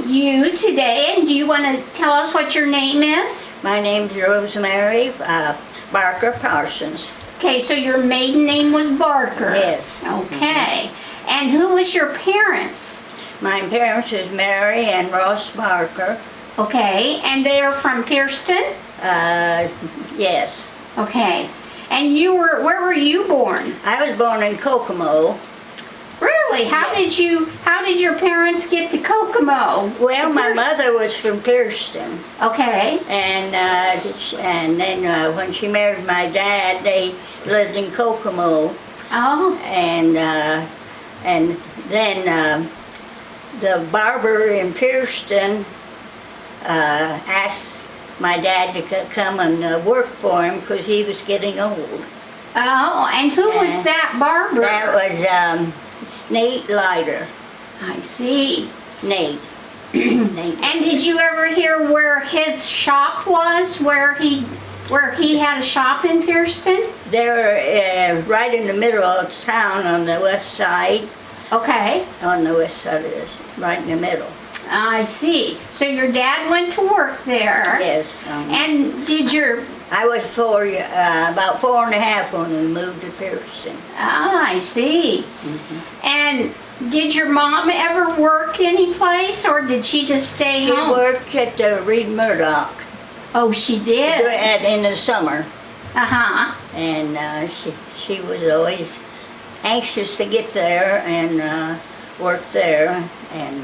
you today, and do you want to tell us what your name is? My name's Rosemary Barker Parsons. Okay, so your maiden name was Barker. Yes. Okay. And who was your parents? My parents is Mary and Ross Barker. Okay, and they are from Pierceton? Yes. Okay. And where were you born? I was born in Kokomo. Really? How did your parents get to Kokomo? Well, my mother was from Pierceton. Okay. And then when she married my dad, they lived in Kokomo. Oh. And then the barber in Pierceton asked my dad to come and work for him because he was getting old. Oh, and who was that barber? That was Nate Leiter. I see. Nate. And did you ever hear where his shop was? Where he had a shop in Pierceton? They're right in the middle of town on the west side. Okay. On the west side of this, right in the middle. I see. So your dad went to work there. Yes. And did your... I was about 4.5 when we moved to Pierceton. Ah, I see. And did your mom ever work any place, or did she just stay home? She worked at the Reed Murdoch. Oh, she did? In the summer. Uh-huh. And she was always anxious to get there and work there. And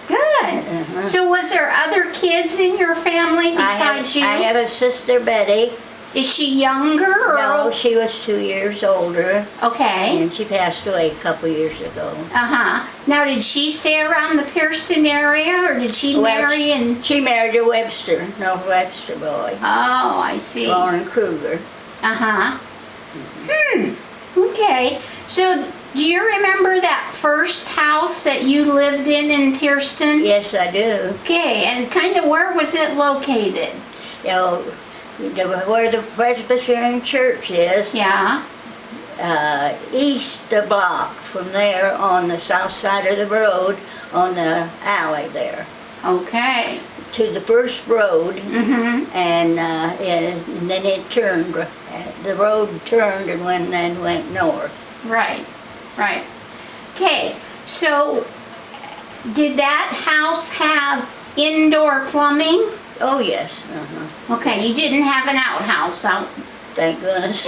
good. So was there other kids in your family besides you? I have a sister, Betty. Is she younger? Or? No, she was 2 years older. Okay. And she passed away a couple years ago. Uh-huh. Now, did she stay around the Pierceton area, or did she marry and... She married a Webster, North Webster boy. Oh, I see. Lauren Kruger. Uh-huh. Okay. So, do you remember that first house that you lived in Pierceton? Yes, I do. Okay, and kind of where was it located? You know, where the Presbyterian Church is. Yeah. East a block from there on the south side of the road on the alley there. Okay. To the first road, Mm-hmm. and then it turned. The road turned and went north. Right. Right. Okay. So, did that house have indoor plumbing? Oh yes. Okay, you didn't have an outhouse out. Thank goodness.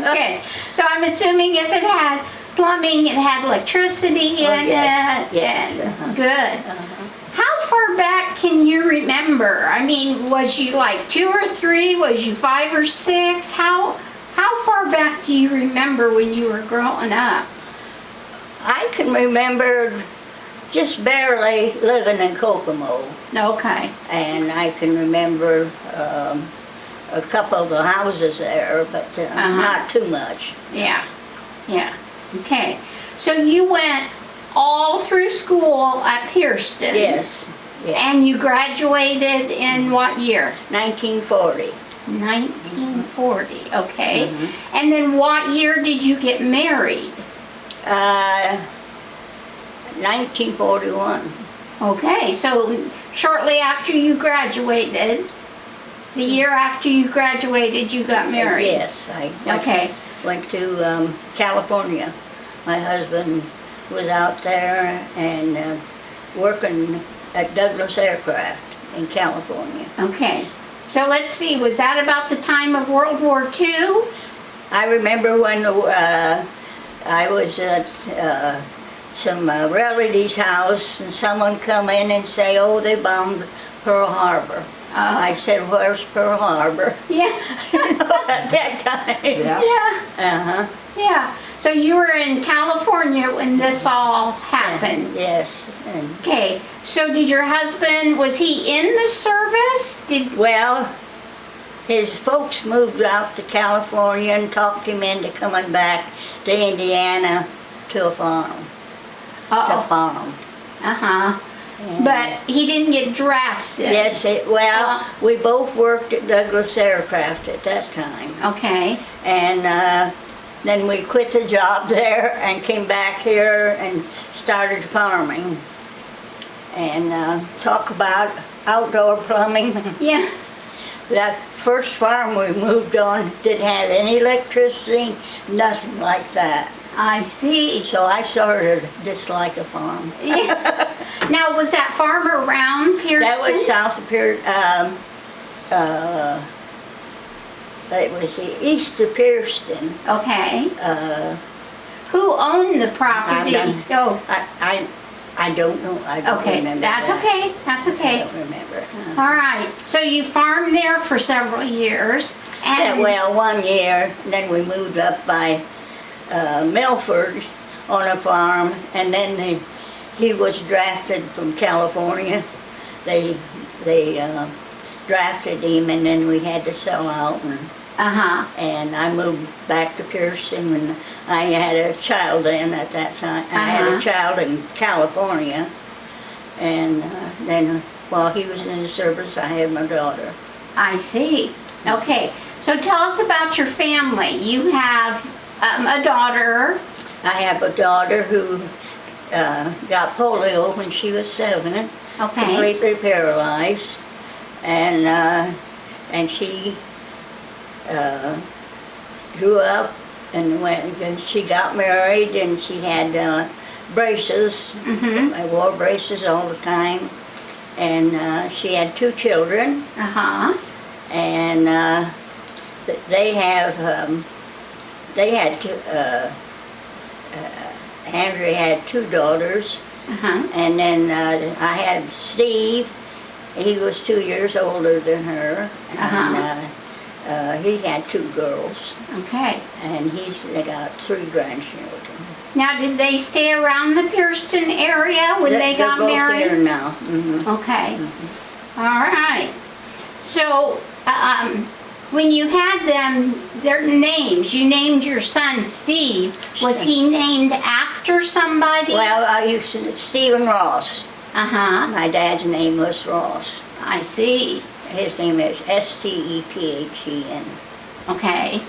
Okay, so I'm assuming if it had plumbing, it had electricity in yes, it. yes, And good. How far back can you remember? I mean, was you like 2 or 3? Was you 5 or 6? How far back do you remember when you were growing up? I can remember just barely living in Kokomo. Okay. And I can remember a couple of the houses there, but not too much. Yeah. Yeah. Okay. So you went all through school at Pierceton. Yes. Yes. And you graduated in what year? 1940. 1940. Okay. And then what year did you get married? 1941. Okay. So shortly after you graduated, the year after you graduated, you got married. Yes. I went to California. My husband was out there and working at Douglas Aircraft in California. Okay. So let's see, was that about the time of World War II? I remember when I was at some relative's house and someone come in and say, oh, they bombed Pearl Harbor. I said, where's Pearl Harbor? Yeah. At that time. Yeah. Yeah. So you were in California when this all happened? Yes. Okay. So did your husband, was he in the service? Well, his folks moved out to California and talked him into coming back to Indiana to a farm. To farm. But he didn't get drafted. Yes, we both worked at Douglas Aircraft at that time. Okay. And then we quit the job there and came back here and started farming. And talk about outdoor plumbing. Yeah. That first farm we moved on didn't have any electricity, nothing like that. I see. So I started dislike a farm. Yeah. Now, was that farm around Pearson? That was south of Pearson. It was the east of Pearson. Okay. Uh, Who owned the property? Oh, I don't know. I don't okay. remember That's that. okay. That's I okay. don't remember. All right. So you farmed there for several years, Yeah, and well, 1 year, then we moved up by Milford on a farm, and then he was drafted from California. They drafted him, and then we had to sell out, and I moved back to Pearson, and I had a child then at that time. I had a child in California, and then while he was in the service, I had my daughter. I see. Okay. So tell us about your family. You have a daughter. I have a daughter who got polio when she was 7, Okay. completely paralyzed, and she grew up and she got married, and she had braces. I wore braces all the time, and she had 2 children, and they had Andrea had 2 daughters, and then I had Steve. He was 2 years older than her, and he had 2 girls, Okay. and he's got 3 grandchildren. Now, did they stay around the Pearson area when they got They're both married? there now. Okay. All right. So, when you had them, their names, you named your son Steve. Was he named after somebody? Well, I used to, Stephen Ross. Uh-huh. My dad's name was Ross. I see. His name is Stephen. Okay.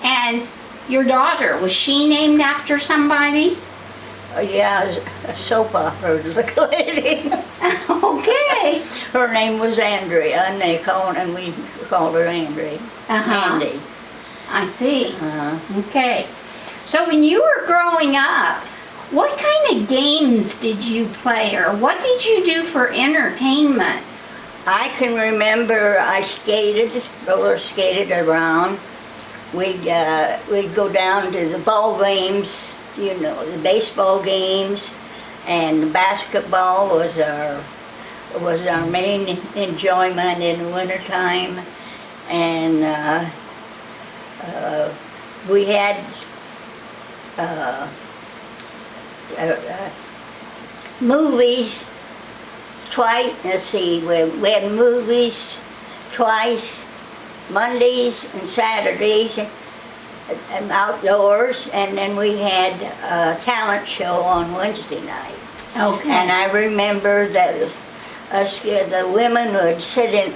And your daughter, was she named after somebody? Yeah, a soap opera lady. Okay. Her name was Andrea, and we called her Andrea. Andy. I see. Okay. So when you were growing up, what kind of games did you play, or what did you do for entertainment? I can remember I roller skated around. We'd go down to the ball games, the baseball games, and the basketball was our main enjoyment in the wintertime. And we had movies twice. Let's see, we had movies twice, Mondays and Saturdays, and outdoors, and then we had a talent show on Wednesday night. Okay. And I remember that the women would sit in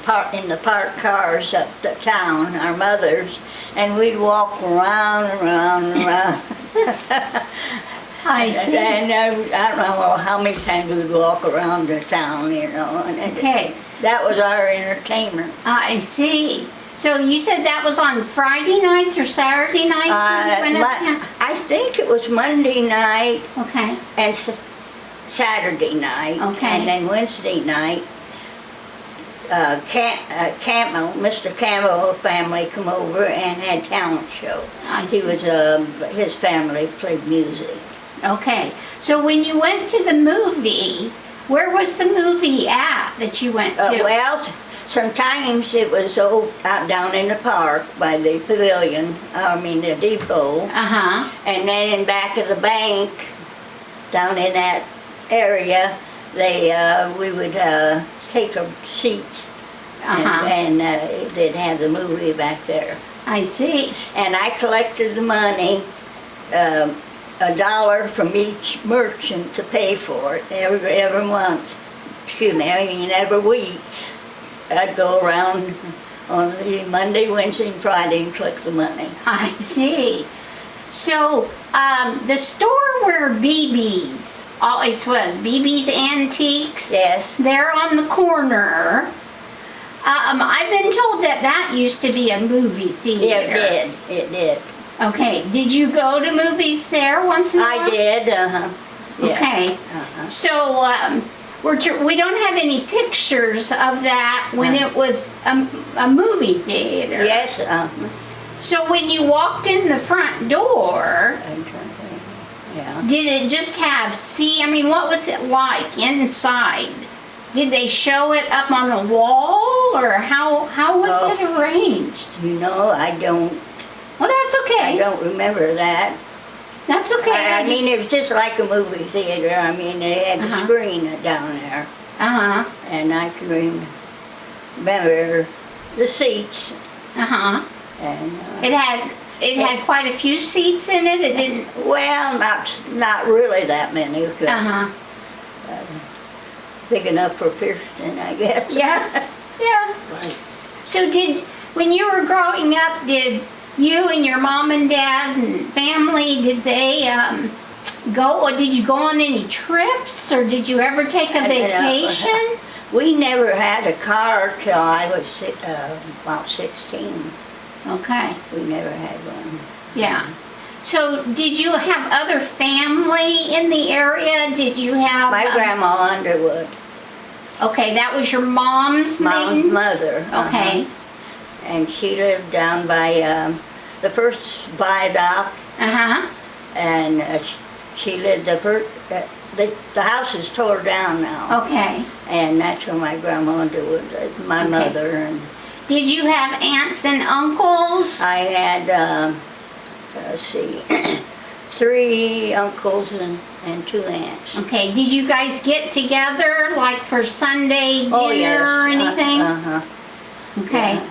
the parked cars up the town, our mothers, and we'd walk around and around and around. I see. And I don't know how many times we'd walk around the town, And Okay. that was our entertainment. I see. So you said that was on Friday nights or Saturday nights when you went uptown? I think it was Monday night Okay. and Saturday night. Okay. And then Wednesday night, Mr. Campbell family come over and had talent show. I see. His family played music. Okay. So when you went to the movie, where was the movie at that you went to? Well, sometimes it was out down in the park by the pavilion, the depot. And then in back of the bank, down in that area, we would take our seats, and they'd have the movie back there. I see. And I collected the money, $1 from each merchant to pay for it every month. Every week. I'd go around on Monday, Wednesday, and Friday and collect the money. I see. So, the store where BB's always was, BB's Antiques. Yes. There on the corner. I've been told that that used to be a movie theater. It did. Okay, did you go to movies there once in a while? I did, yeah. Okay, so we don't have any pictures of that when it was a movie theater. Yes, So when you walked in the front door, I'm trying to think. Yeah. did it just have I mean, what was it like inside? Did they show it up on a wall, or how was it arranged? You know, I don't. Well, that's okay. I don't remember that. That's okay. I mean, it was just like a movie theater. I mean, they had a screen down there. And I can remember the seats. And It had quite a few seats in it. It didn't. well, not really that many. Big enough for Pearson, I guess. Yeah. Yeah. Right. So when you were growing up, did you and your mom and dad and family, did they go, or did you go on any trips, or did you ever take a vacation? We never had a car till I was about 16. Okay. We never had one. Yeah. So did you have other family in the area? Did you have... My grandma Underwood. Okay, that was your mom's name? Mother. Okay. And she lived down by the first viaduct. And she lived the house is tore down now. Okay. And that's where my grandma Underwood lived, my mother. And did you have aunts and uncles? I had, let's see, 3 uncles and 2 aunts. Okay, did you guys get together, like for Sunday dinner or anything? Okay. Yeah.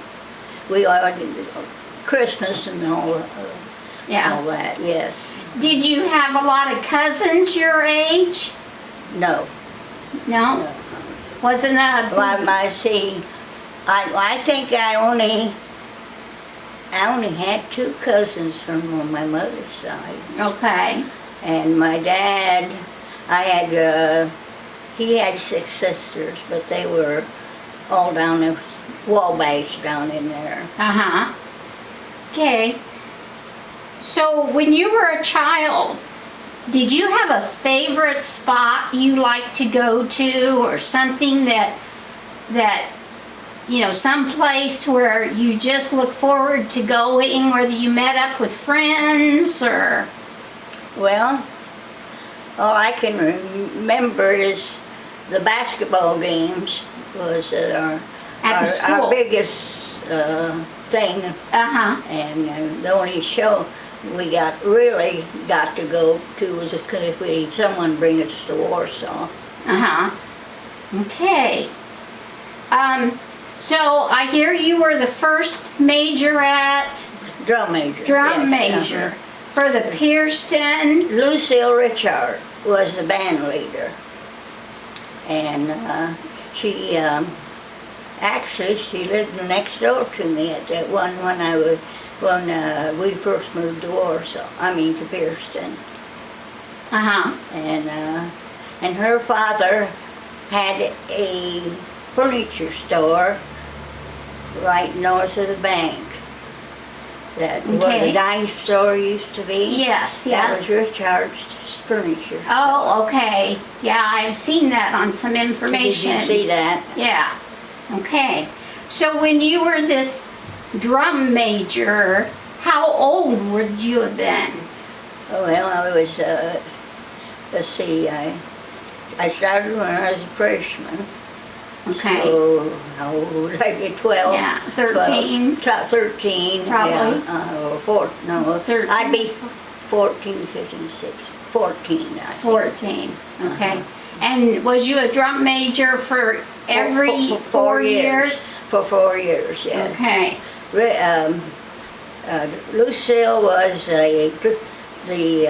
We all Christmas and all that, yes. Did you have a lot of cousins your age? No. No? Wasn't a... Well, I think I only had 2 cousins from my mother's side. Okay. And my dad, he had 6 sisters, but they were all down in Wabash down in there. Okay. So when you were a child, did you have a favorite spot you liked to go to, or something that some place where you just look forward to going, whether you met up with friends or... Well, all I can remember is the basketball games was our biggest thing. And the only show we really got to go to was if someone bring us to Warsaw. Okay. So I hear you were the first majorette. Drum major. Drum yes, major for the Pearston. Lucille Richard was the band leader. And she lived next door to me at that one when we first moved to Warsaw. I mean to Pearston. And her father had a furniture store right north of the bank. That where the dime store used to be. Yes, That was Richard's furniture. Oh, okay. Yeah, I've seen that on some information. Did you see that? Yeah. Okay. So when you were this drum major, how old would you have been? Well, I was, let's see, I started when I was a freshman. Okay. So, how old would I be? 12? Yeah, 13. 13. Probably. Yeah, or 14, no. 13. I'd be 14, 15, 16, 14, I think. 14, okay. And was you a drum major for every 4 years? For 4 years, yeah. Okay. Lucille was the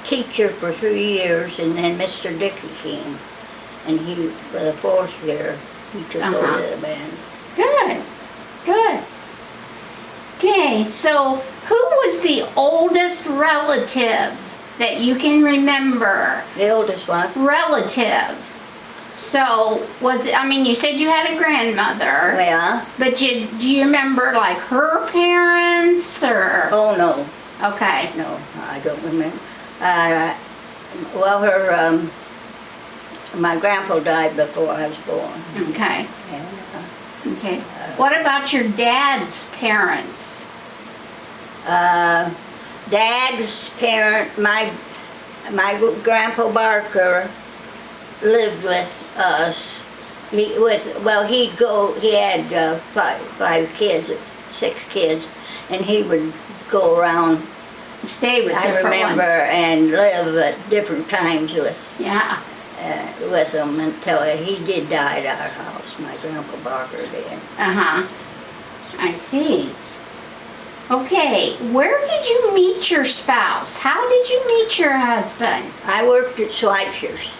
teacher for 3 years, and then Mr. Dickey came. And he, for the 4th year, he took over the band. Good, good. Okay, so who was was the oldest relative that you can remember? The oldest one. Relative. So, you said you had a grandmother. Yeah. But do you remember, like, her parents, or? Oh, no. Okay. No, I don't remember. My grandpa died before I was born. Okay. And, Okay. What about your dad's parents? Dad's parent, my grandpa Barker lived with us. He had five kids, 6 kids, and he would go around. Stay with different I remember ones. and live at different times with them until he did die at our house. My grandpa Barker did. I see. Okay, where did you meet your spouse? How did you meet your husband? I worked at Schweitzer's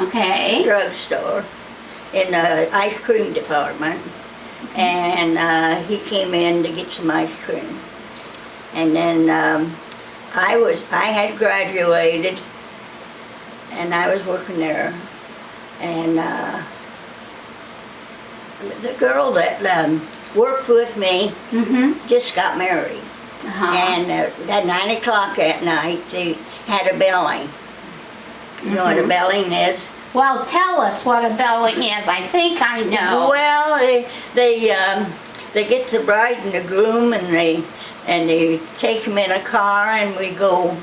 Okay. drugstore in the ice cream department, and he came in to get some ice cream. And then I had graduated, and I was working there, and the girl that worked with me just got married. And at 9 o'clock at night, they had a belling. You know what a belling is? Well, tell us what a belling is. I think I know. Well, they get the bride and the groom, and they take them in a car, and we go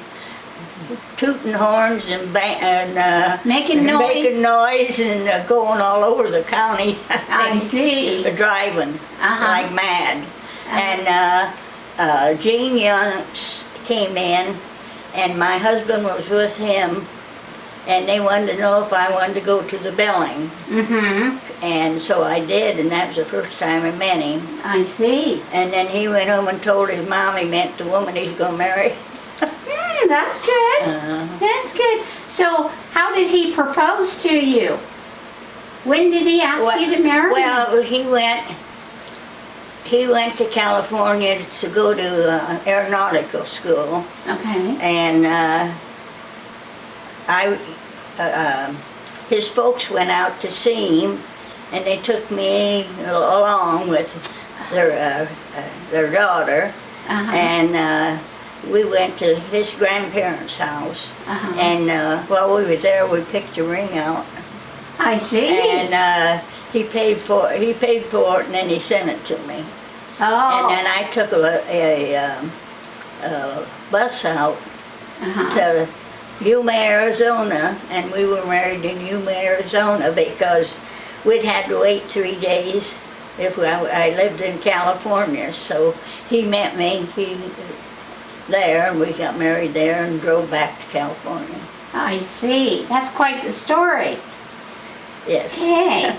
tooting horns and Making noise and going all over the county. I see. Driving like mad. And Gene Youngs came in, and my husband was with him, and they wanted to know if I wanted to go to the belling. And so I did, and that was the first time I met him. I see. And then he went home and told his mom he met the woman he's going to marry. That's good. That's good. So, how did he propose to you? When did he ask you to marry him? Well, he went to California to go to aeronautical school. Okay. And his folks went out to see him, and they took me along with their daughter, and we went to his grandparents' house. And while we was there, we picked a ring out. I see. And he paid for it, and then he sent it to me. Oh. And then I took a bus out to Yuma, Arizona, and we were married in Yuma, Arizona, because we'd had to wait 3 days if I lived in California. So he met me there, and we got married there and drove back to California. I see. That's quite the story. Yes. Okay.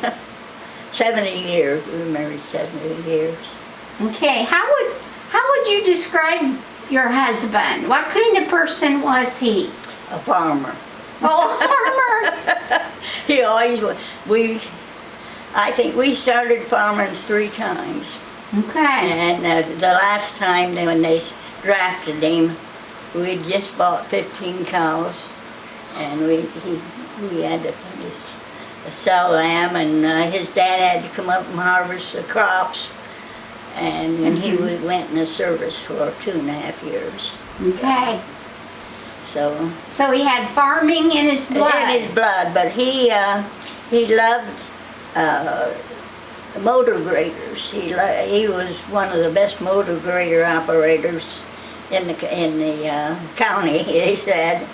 70 years. We were married 70 years. Okay. How would you describe your husband? What kind of person was he? A farmer. Oh, a farmer. He always was. I think we started farming 3 times. Okay. And the last time when they drafted him, we had just bought 15 cows, and we had to sell them, and his dad had to come up and harvest the crops, and then he went in the service for 2.5 years. Okay. So he had farming in his blood. In his blood, but he loved motor graders. He was one of the best motor grader operators in the county, he said,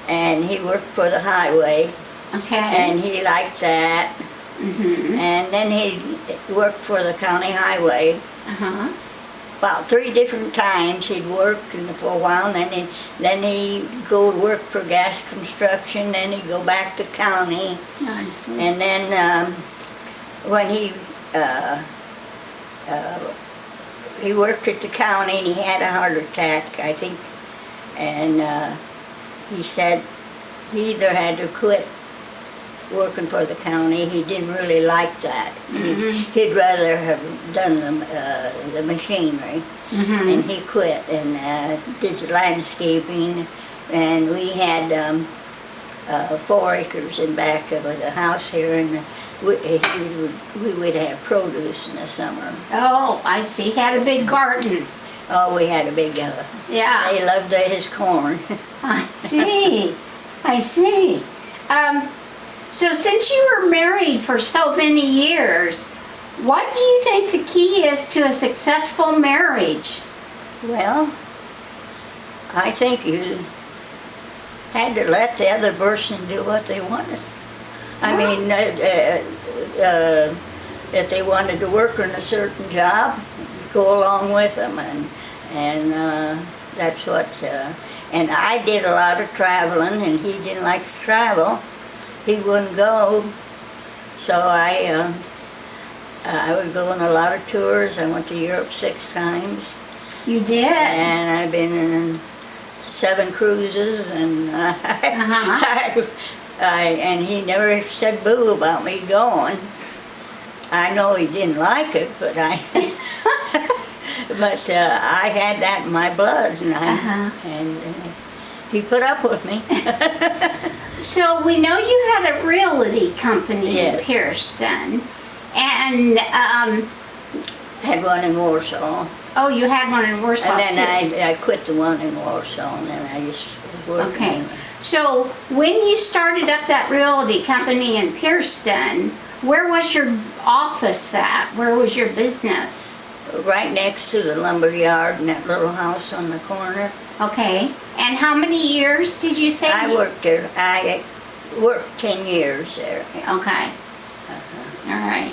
and he worked for the highway. Okay. And he liked that. And then he worked for the county highway. About 3 different times he'd worked for a while, and then he'd go work for gas construction, then he'd go back to county. I see. And then when he worked at the county, and he had a heart attack, I think, and he said he either had to quit working for the county. He didn't really like that. He'd rather have done the machinery. And he quit and did landscaping. And we had 4 acres in back of the house here, and we would have produce in the summer. Oh, I see. He had a big garden. Oh, we had a big, Yeah. they loved his corn. I see. I see. So since you were married for so many years, what do you think the key is to a successful marriage? Well, I think you had to let the other person do what they wanted. I mean, if they wanted to work in a certain job, go along with them, and that's what. And I did a lot of traveling, and he didn't like to travel. He wouldn't go, so I would go on a lot of tours. I went to Europe 6 times. You did? And I've been in 7 cruises, and and he never said boo about me going. I know he didn't like it, but but I had that in my blood, and he put up with me. So we know you had a realty company Yes. in Pierceton, and Had one in Warsaw, oh, you had one in Warsaw and then too. I quit the one in Warsaw, and then I just worked. Okay. So when you started up that realty company in Pierceton, where was your office at? Where was your business? Right next to the lumber yard in that little house on the corner. Okay. And how many years did you say? I worked there. I worked 10 years there. Okay. All right.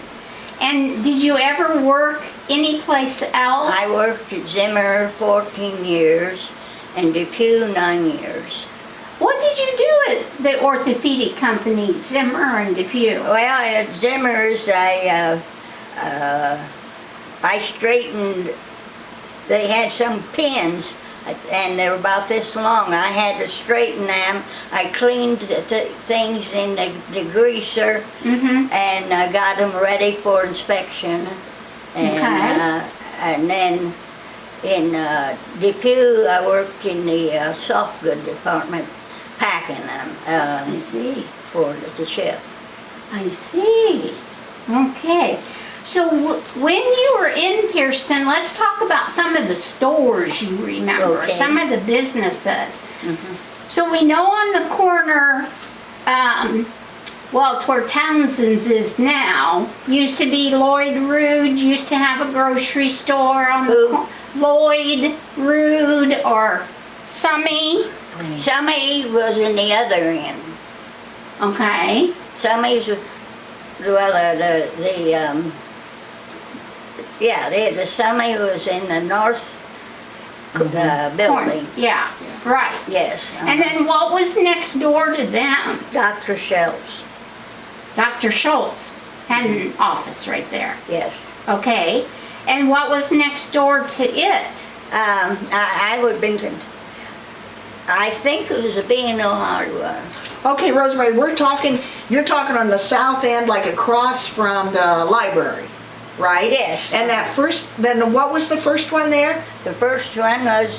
And did you ever work anyplace else? I worked at Zimmer 14 years and Depew 9 years. What did you do at the orthopedic company, Zimmer and Depew? Well, at Zimmer's, I straightened. They had some pins, and they were about this long. I had to straighten them. I cleaned the things in the degreaser, and I got them ready for inspection. And then in Depew, I worked in the soft good department, packing them I see. for the ship. I see. Okay. So when you were in Pierceton, let's talk about some of the stores you remember, Okay. some of the businesses. So we know on the corner, well, it's where Townsend's is now. Used to be Lloyd Rude, used to have a grocery store on the Who? Lloyd Rude or Summy. Summy was in the other end. Okay. Summy's, well, the Summy was in the north building. Yeah, right. Yes. And then what was next door to them? Dr. Schultz. Dr. Schultz had an office right there. Yes. Okay. And what was next door to it? I would have been. I think it was a B&O Hardware. Okay, Rosemary, you're talking on the south end, like across from the library, right? Yes. And then what was the first one there? The first one was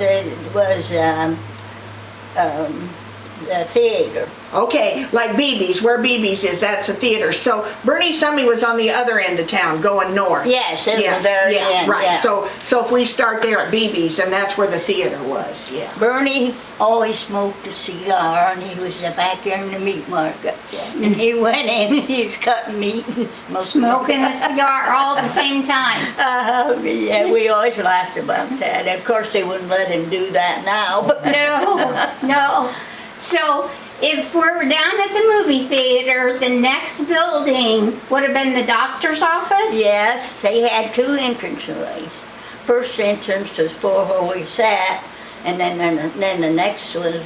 the theater. Okay, like BB's, where BB's is, that's a theater. So Bernie Summy was on the other end of town, going north. Yes, it was very end. Right. Yeah. So if we start there at BB's, and that's where the theater was, yeah. Bernie always smoked a cigar, and he was back there in the meat market. And he went in, and he was cutting meat and Smoking a cigar all at the same time. Yeah, we always laughed about that. Of course, they wouldn't let him do that now. But No. So if we're down at the movie theater, the next building would have been the doctor's office? yes, they had 2 entranceways. First entrance was for where we sat, and then the next was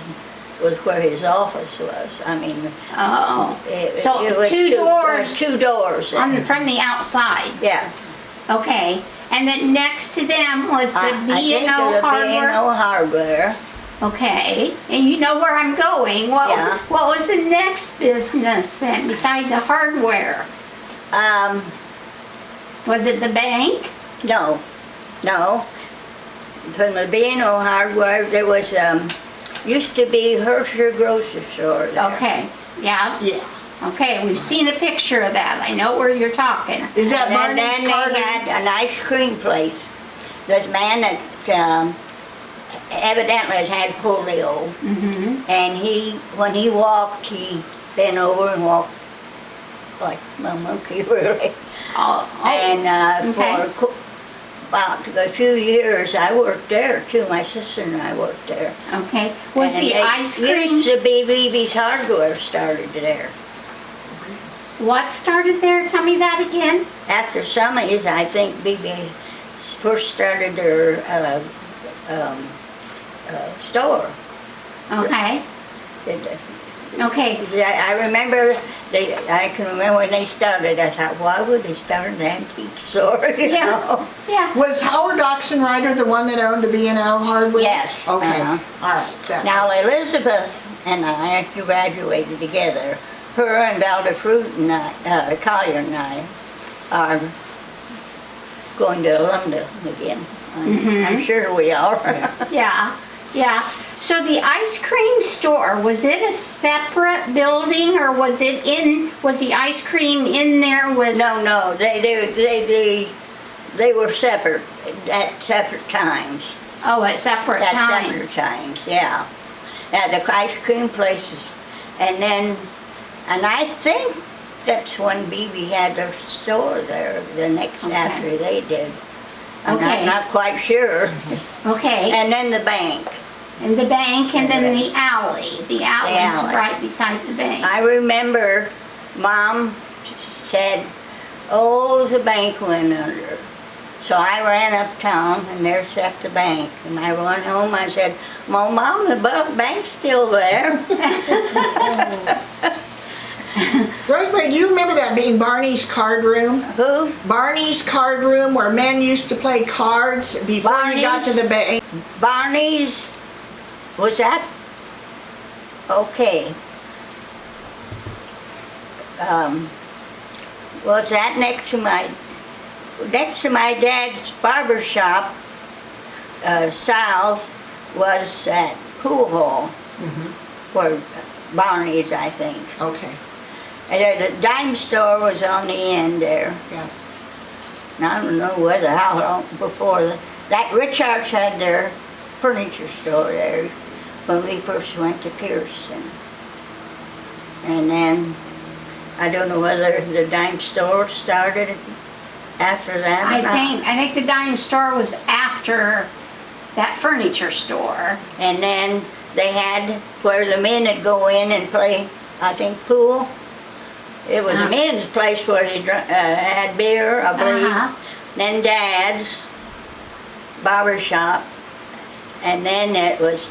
where his office was. I mean, Oh. it So was 2 doors 2 doors. from the outside. Yeah. Okay. And then next to them was the I think it B&O was Hardware? B&O Hardware. Okay, and you know where I'm going. Yeah. What was the next business then, beside the hardware? Was it the bank? No, no. From the B&O Hardware, there was, used to be Hersher Grocery Store there. Okay, yeah. Yeah. Okay, we've seen a picture of that. I know where you're talking. Is that And Barney's then they Card? had an ice cream place. This man that evidently has had polio, and when he walked, he bent over and walked like a monkey, really. And okay. for about a few years, I worked there too. My sister and I worked there. Okay, was And the ice cream, Used to be BB's Hardware started there. what started there? Tell me that again. After some years, I think BB first started their store. Okay, okay, I remember, I can remember when they started, I thought, why would they start an antique store, you Yeah. know? yeah. Was Howard Oxenrider the one that owned the B&O Hardware? Yes, Okay, uh-huh. all right. that- Now Elizabeth and I graduated together. Her and Valda Fruit and I, Collier and I are going to Alumna again. I'm sure we are. Yeah, yeah. So the ice cream store, was it a separate building or was the ice cream in there with? No, they were separate at separate times. Oh, at separate At separate times. times, yeah. At the ice cream places. And I think that's when BB had their store there, the next Okay. after they did. I'm Okay. not quite sure. Okay, And then the bank. and the bank and then the alley. The alley's alley. right beside the bank. I remember Mom said, oh, the bank went under. So I ran uptown and there sat the bank. And I ran home, I said, Mom, the bank's still there. Rosemary, do you remember that being Barney's Card Room? Who? Barney's Card Room where men used to play cards before you got to Barney's? the bank? Barney's, was that? Okay. Was that next to my dad's barber shop, south, was that pool hall, where Barney's, I think. Okay, And the dime store was on the end there. yeah. And I don't know how long before that Richards had their furniture store there when we first went to Pearson. And then I don't know whether the dime store started after that or not. I think the dime store was after that furniture store. And then they had where the men would go in and play, I think, pool. It was a men's place where they had beer, I believe. Then Dad's barber shop. And then it was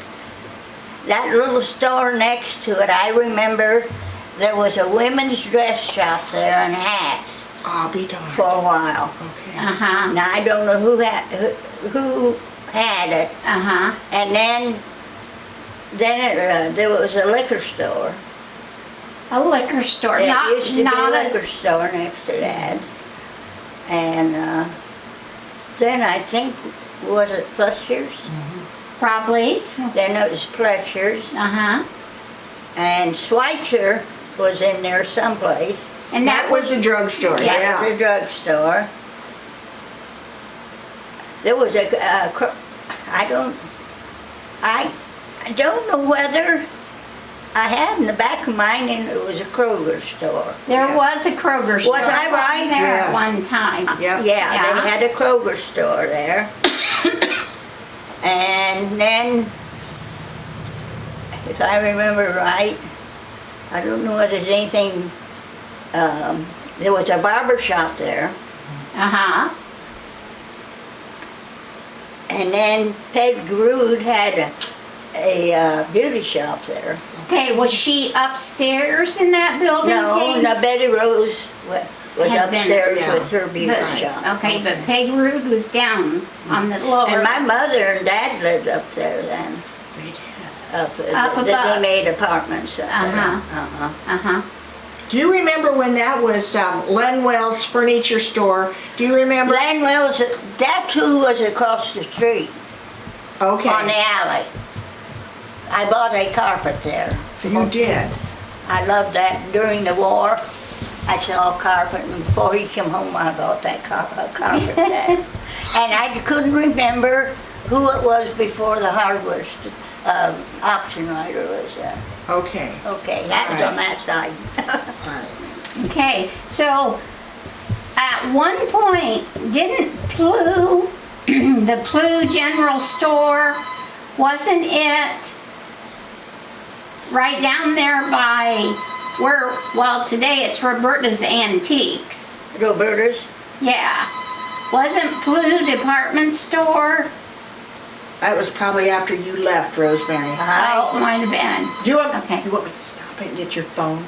that little store next to it. I remember there was a women's dress shop there and hats I'll be darned. for a while. Okay. Now I don't know who had it. And then there was a liquor store. A liquor store, There used to be a not liquor store next to that. And then I think, was it Fletcher's? probably. Then it was Fletcher's. And Schweitzer was in there someplace. And That was the drugstore, Yeah. That was yeah. a drugstore. There was I don't know whether I had in the back of mine and it was a Kroger store. There Yes. was a Kroger store. I right? There at Yes. one time. Yeah. Yeah, they had a Kroger store there. And then, if I remember right, I don't know if there's anything, there was a barber shop there. And then Peg Rude had a beauty shop there. Okay, was she upstairs in that building? No, Peg? no, Betty Rose was Had been, upstairs yeah. with her beauty But- shop. Okay, but Peg Rude was down on the lower. And my mother and dad lived up there then. They did. Up Up they above. made apartments up there. Uh-huh. Do you remember when that was Lenwell's Furniture Store? Do you remember? Landwell's, that too was across the street Okay. on the alley. I bought a carpet there. You did. I loved that. During the war, I saw carpet, and before he came home, I bought that carpet there. And I couldn't remember who it was before the hardware auction writer was there. Okay. Okay, that was on that side. All right. Okay, so at one point, didn't Plu, the Plu General Store, wasn't it right down there by where, well, today it's Roberta's Antiques. Roberta's? Yeah. Wasn't Plu Department Store? That was probably after you left, Rosemary. Oh, it might have been. Do you want, Okay. you want me to stop it and get your phone?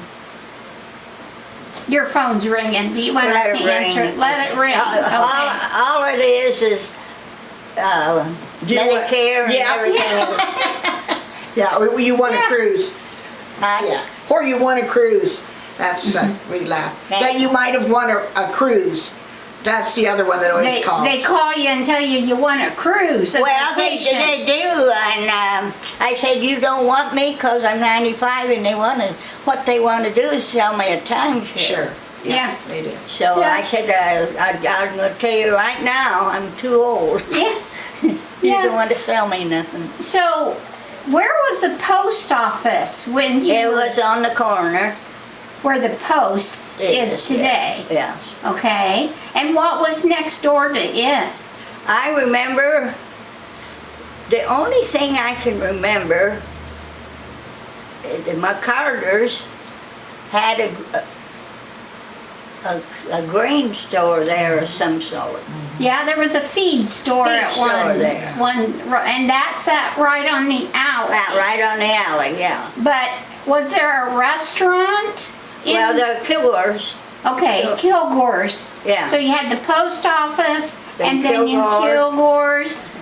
Your phone's ringing. Do you want us to answer it? Let it ring. Okay. All it is Do you want- Medicare and Yeah. everything. Yeah, or you want a cruise. Huh? Yeah. Or you want a cruise. That's, we laugh. That you might have won a cruise. That's the other one that always They, calls. they call you and tell you want a cruise, a Well, they vacation. do, and I said, you don't want me because I'm 95, and what they want to do is sell me a timeshare. Sure. Yeah. They do. So Yeah. I said, I'm going to tell you right now, I'm too old. Yeah. You Yeah. don't want to sell me nothing. So, where was the post office when you It were, was on the corner. where the post is today? Yeah. Okay. And what was next door to it? I remember, the only thing I can remember, the McCarters had a grain store there of some sort. Yeah, there was a feed store Feed at store there. and that sat right on the alley. Right on the alley, yeah. But was there a restaurant? Well, the Kilgores, Okay, Kilgore's. Yeah. So you had the post office, Then and then Kilgore's,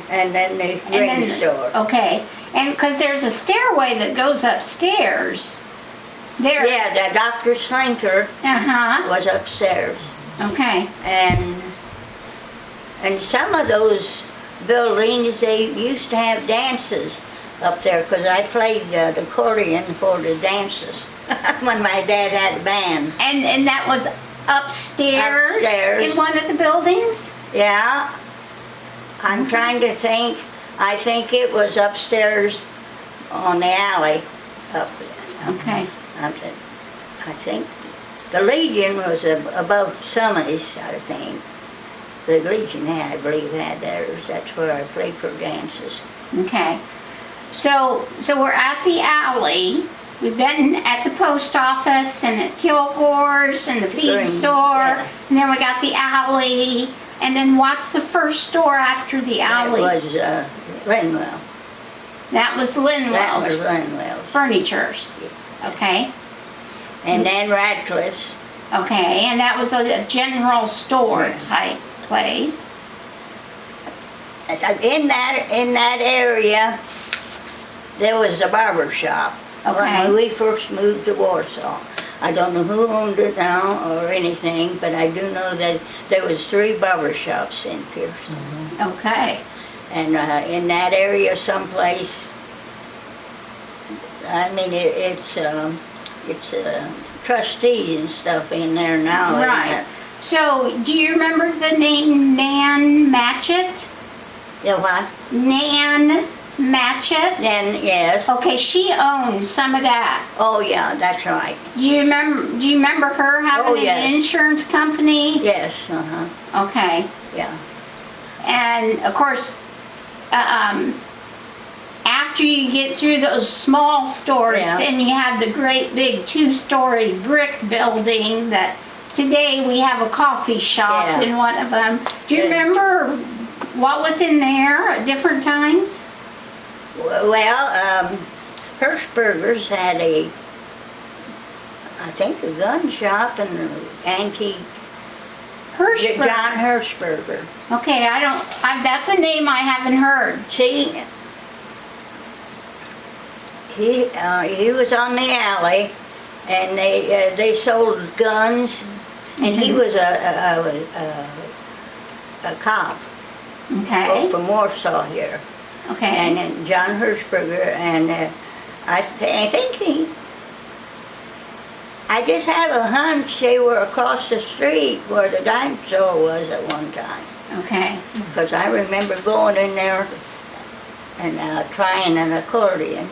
and then the and grain then store. okay, and because there's a stairway that goes upstairs. There. Yeah, the Dr. Slinker Uh huh. was upstairs. Okay. And some of those buildings, they used to have dances up there, because I played the accordion for the dances when my dad had a band. And that was upstairs, Upstairs. in one of the buildings. Yeah, I'm trying to think. I think it was upstairs on the alley up there. Okay. I think the Legion was above Summers, I think. The Legion I believe, had theirs. That's where I played for dances. Okay. So we're at the alley. We've been at the post office and at Kilgore's and the feed Green, store, yeah. and then we got the alley. And then what's the first store after the alley? That was Linwell. That was That Linwell's was Linwell's. Furnitures. Okay. And then Radcliffe's. Okay, and that was a general store Yeah. type place. In that area, there was a barber shop. Okay. When we first moved to Warsaw. I don't know who owned it now or anything, but I do know that there was 3 barber shops in Pearson. Okay. And in that area someplace, I mean, it's trustees and stuff in there now. isn't Right. it? So, do you remember the name Nan Matchett? Yeah, what? Nan Matchett? Then, yes. Okay, she owned some of that. Oh, yeah, that's right. Do you remember her having Oh, an yes. insurance company? Yes, uh-huh, Okay. yeah. And of course, after you get through those small stores, Yeah. then you have the great big 2-story brick building that today we have a coffee shop Yeah. in one of them. Do you Yeah. remember what was in there at different times? Well, Hirschberger's had I think a gun shop and an antique. Hirschberg. John Hirschberger. Okay, that's a name I haven't heard. See, He was on the alley, and they sold guns, and he was a cop. Okay. From Warsaw here. Okay. And then John Hirschberger, and I think I just have a hunch they were across the street where the dime store was at one time. Okay. Because I remember going in there and trying an accordion.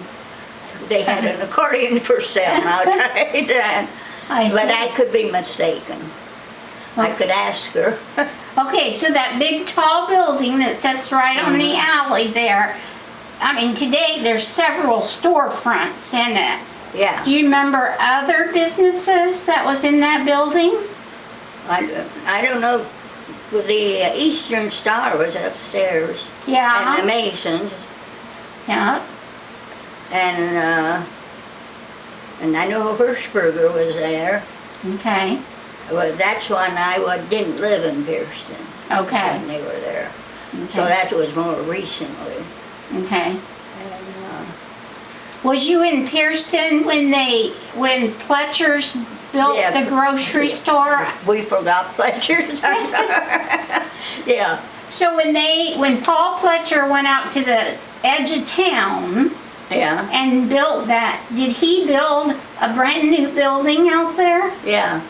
They had an accordion for sale, and I tried that. But I could be mistaken. I could ask her. Okay, so that big tall building that sits right on the alley there, I mean, today there's several storefronts in it. Yeah. Do you remember other businesses that was in that building? I don't know. The Eastern Star was upstairs. Yeah. And the Masons. Yeah. And I know Hirschberger was there. Okay. Well, that's when I didn't live in Pearston. Okay. When they were there. Okay. So that was more recently. Okay. And, Was you in Pearston when Pletcher's built Yeah. the grocery store? we forgot Fletcher's. Yeah. So when Paul Pletcher went out to the edge of town Yeah. and built that, did he build a brand new building out there? Yeah.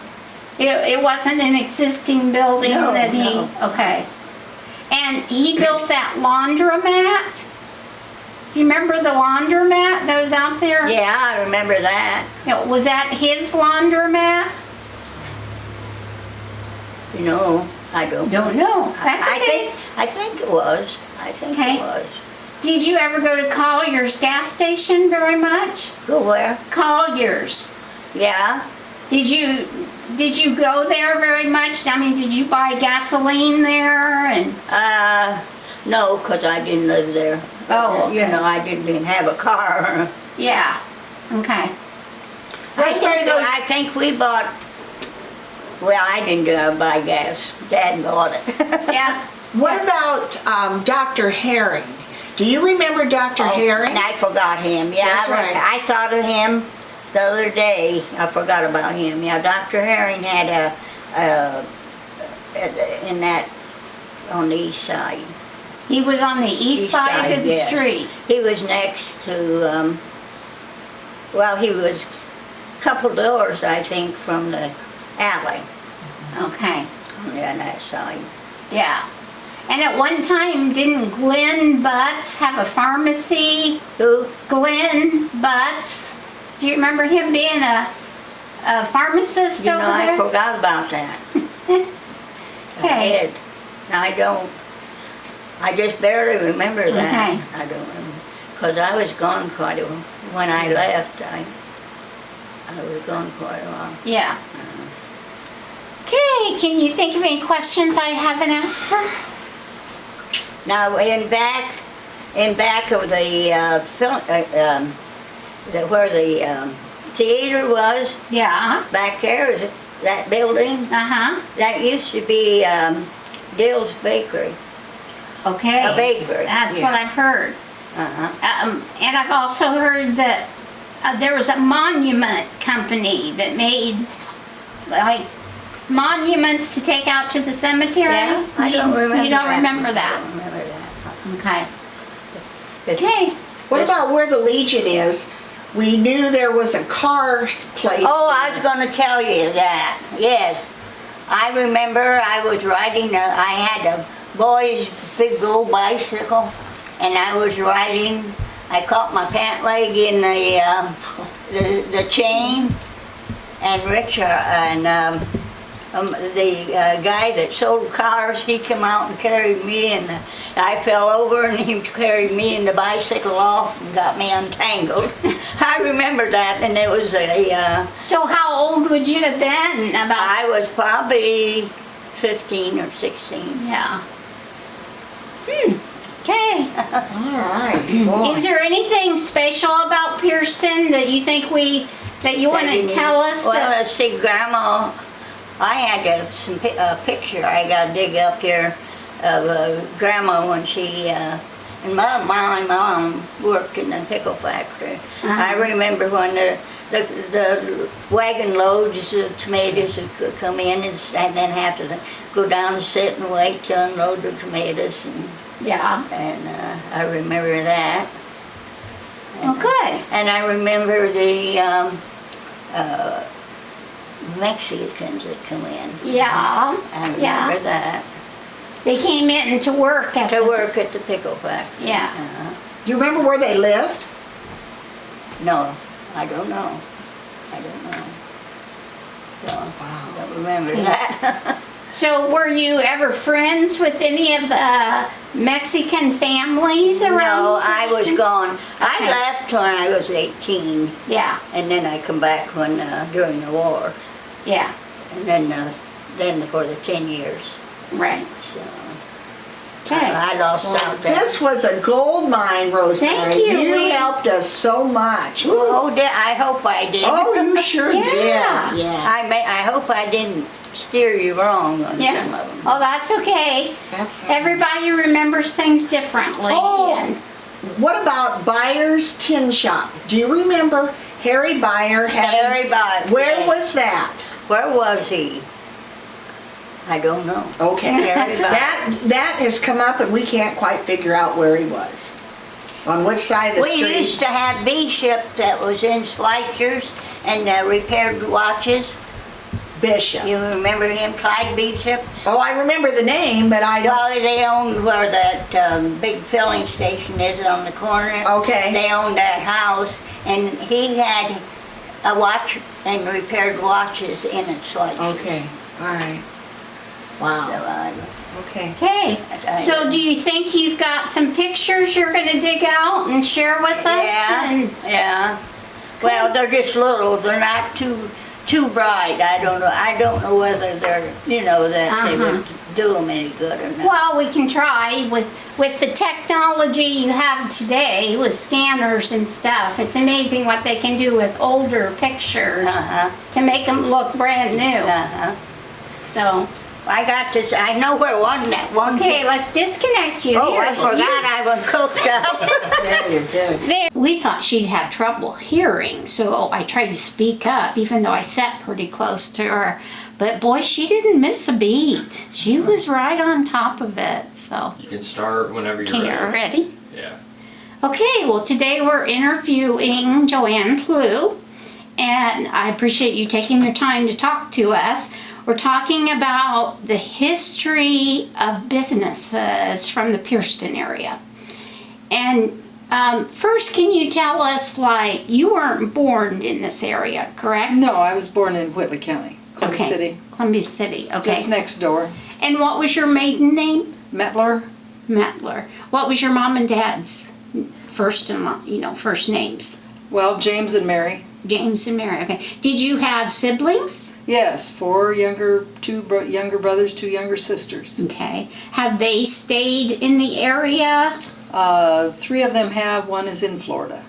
It wasn't an existing building No, that he, no. okay. And he built that laundromat? You remember the laundromat that was out there? Yeah, I remember that. Was that his laundromat? You know, I don't. Don't know. That's okay. I think it was. I think Okay. it was. Did you ever go to Collier's gas station very much? Go where? Collier's. Yeah. Did you go there very much? I mean, did you buy gasoline there and? No, because I didn't live there. Oh, You know, I didn't have a car. Yeah. Okay. I think we bought. Well, I didn't buy gas. Dad bought it. Yeah. What about Dr. Herring? Do you remember Dr. Herring? And I forgot him. Yeah, That's right. I thought of him the other day. I forgot about him. Yeah, Dr. Herring had in that on the east side. He was on the east side of the yeah. street. He was next to. Well, he was a couple doors, I think, from the alley Okay. on that side. Yeah. And at one time, didn't Glenn Butts have a pharmacy? Who? Glenn Butts. Do you remember him being a pharmacist You over know, I there? forgot about that. I Okay. did. I don't. I just barely remember that. Okay. I don't remember. Because I was gone quite a while. When I left, I was gone quite a while. Yeah. Okay, can you think of any questions I haven't asked her? Now, in back of the film, where the theater was, Yeah. back there is that building. Uh-huh. That used to be Dill's Bakery. Okay. A bakery. That's yeah. what I've heard. Uh-huh. And I've also heard that there was a monument company that made like monuments to take out to the cemetery. Yeah, I don't remember. You don't that. remember I that? don't remember that. Okay. It's- Okay. What about where the Legion is? We knew there was a car place. Oh, I was going to tell you that. Yes, I remember I was riding. I had a boy's big old bicycle, and I was riding. I caught my pant leg in the chain, and Richard and the guy that sold cars, he came out and carried me, and I fell over, and he carried me and the bicycle off and got me untangled. I remember that, and it was So how old would you have been? About. I was probably 15 or 16. Yeah. Okay. All right. Boy. Is there anything special about Pearston that you think that you want to tell us? Well, that, let's see, Grandma, I had a picture I got to dig up here of Grandma when she And my mom worked in the pickle factory. I remember when the wagon loads of tomatoes would come in and then have to go down and sit and wait to unload the tomatoes. And I remember that. Well, good. And I remember the Mexicans that come in. Yeah. I remember that. They came in to work at the pickle factory. Yeah. Do you remember where they lived? No, I don't know. So, I don't remember that. So were you ever friends with any of the Mexican families around? No, I was Houston? gone. Okay. I left when I was 18, Yeah, and then I come back when during the war, yeah, and then for the 10 years. right. So Okay. I lost out there. This was a gold mine, Rosemary. Thank you. You helped us so much. Oh, I hope I did. Oh, you sure Yeah. did. Yeah. I hope I didn't steer you wrong on Yeah. some of them. Oh, that's okay. That's Everybody remembers things differently. Oh. and- What about Byer's Tin Shop? Do you remember Harry Byer? Harry Byer, Where yes. was that? Where was he? I don't know. Okay. Harry Byer. That has come up and we can't quite figure out where he was. On which side of the We street? used to have Bishop that was in Schweitzer's and repaired watches. Bishop. You remember him, Clyde Bishop? Oh, I remember the name, but I don't. Well, they owned where that big filling station is on the corner. Okay. They owned that house, and he had a watch and repaired watches in it, Okay. All right. Wow. Okay. Okay. So do you think you've got some pictures you're going to dig out and share with us? Yeah, And yeah. Well, they're just little. They're not too bright. I don't know whether they're, that they would do them any good or not. well, we can try with the technology you have today with scanners and stuff. It's amazing what they can do with older pictures to make them look brand new. So, I got this. I know where one. okay, let's disconnect you. Oh, Here, I forgot I was cooked up. Yeah, you're good. There. We thought she'd have trouble hearing, so I tried to speak up, even though I sat pretty close to her. But boy, she didn't miss a beat. She was right on top of it. So, You can start whenever you're okay, ready. ready? Yeah. Okay, well, today we're interviewing Joanne Plew, and I appreciate you taking your time to talk to us. We're talking about the history of businesses from the Pierceton area. And first, can you tell us, you weren't born in this area, correct? No, I was born in Whitley County, Columbia Okay. City, Columbia City, okay. just next door. And what was your maiden name? Mettler, Mettler. What was your mom and dad's first names? well, James and Mary. James and Mary, okay. Did you have siblings? Yes, two younger brothers, 2 younger sisters. Okay. Have they stayed in the area? 3 of them have, 1 is in Florida.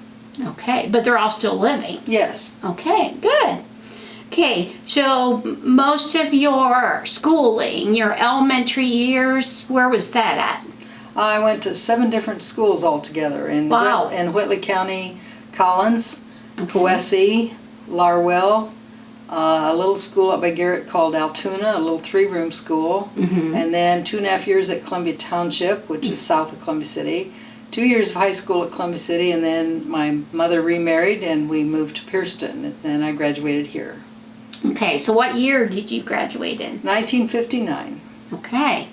Okay, but they're all still living. Yes, Okay, good. Okay, so most of your schooling, your elementary years, where was that at? I went to 7 different schools altogether in, Wow. in Whitley County, Collins, Coessie, Larwell, a little school up by Garrett called Altoona, a little 3-room school, and then 2.5 years at Columbia Township, which is south of Columbia City, 2 years of high school at Columbia City, and then my mother remarried and we moved to Pierceton, and I graduated here. Okay, so what year did you graduate in? 1959. Okay,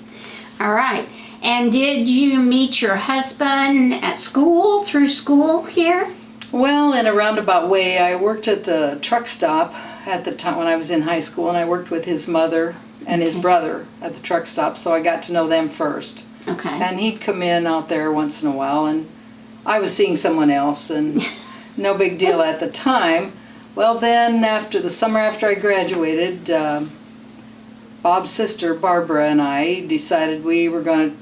all right. And did you meet your husband at school, through school here? Well, in a roundabout way, I worked at the truck stop at the time when I was in high school, and I worked with his mother and his brother at the truck stop, so I got to know them first. Okay. And he'd come in out there once in a while, and I was seeing someone else, and no big deal at the time. Well, then, after the summer after I graduated, Bob's sister, Barbara, and I decided we were going to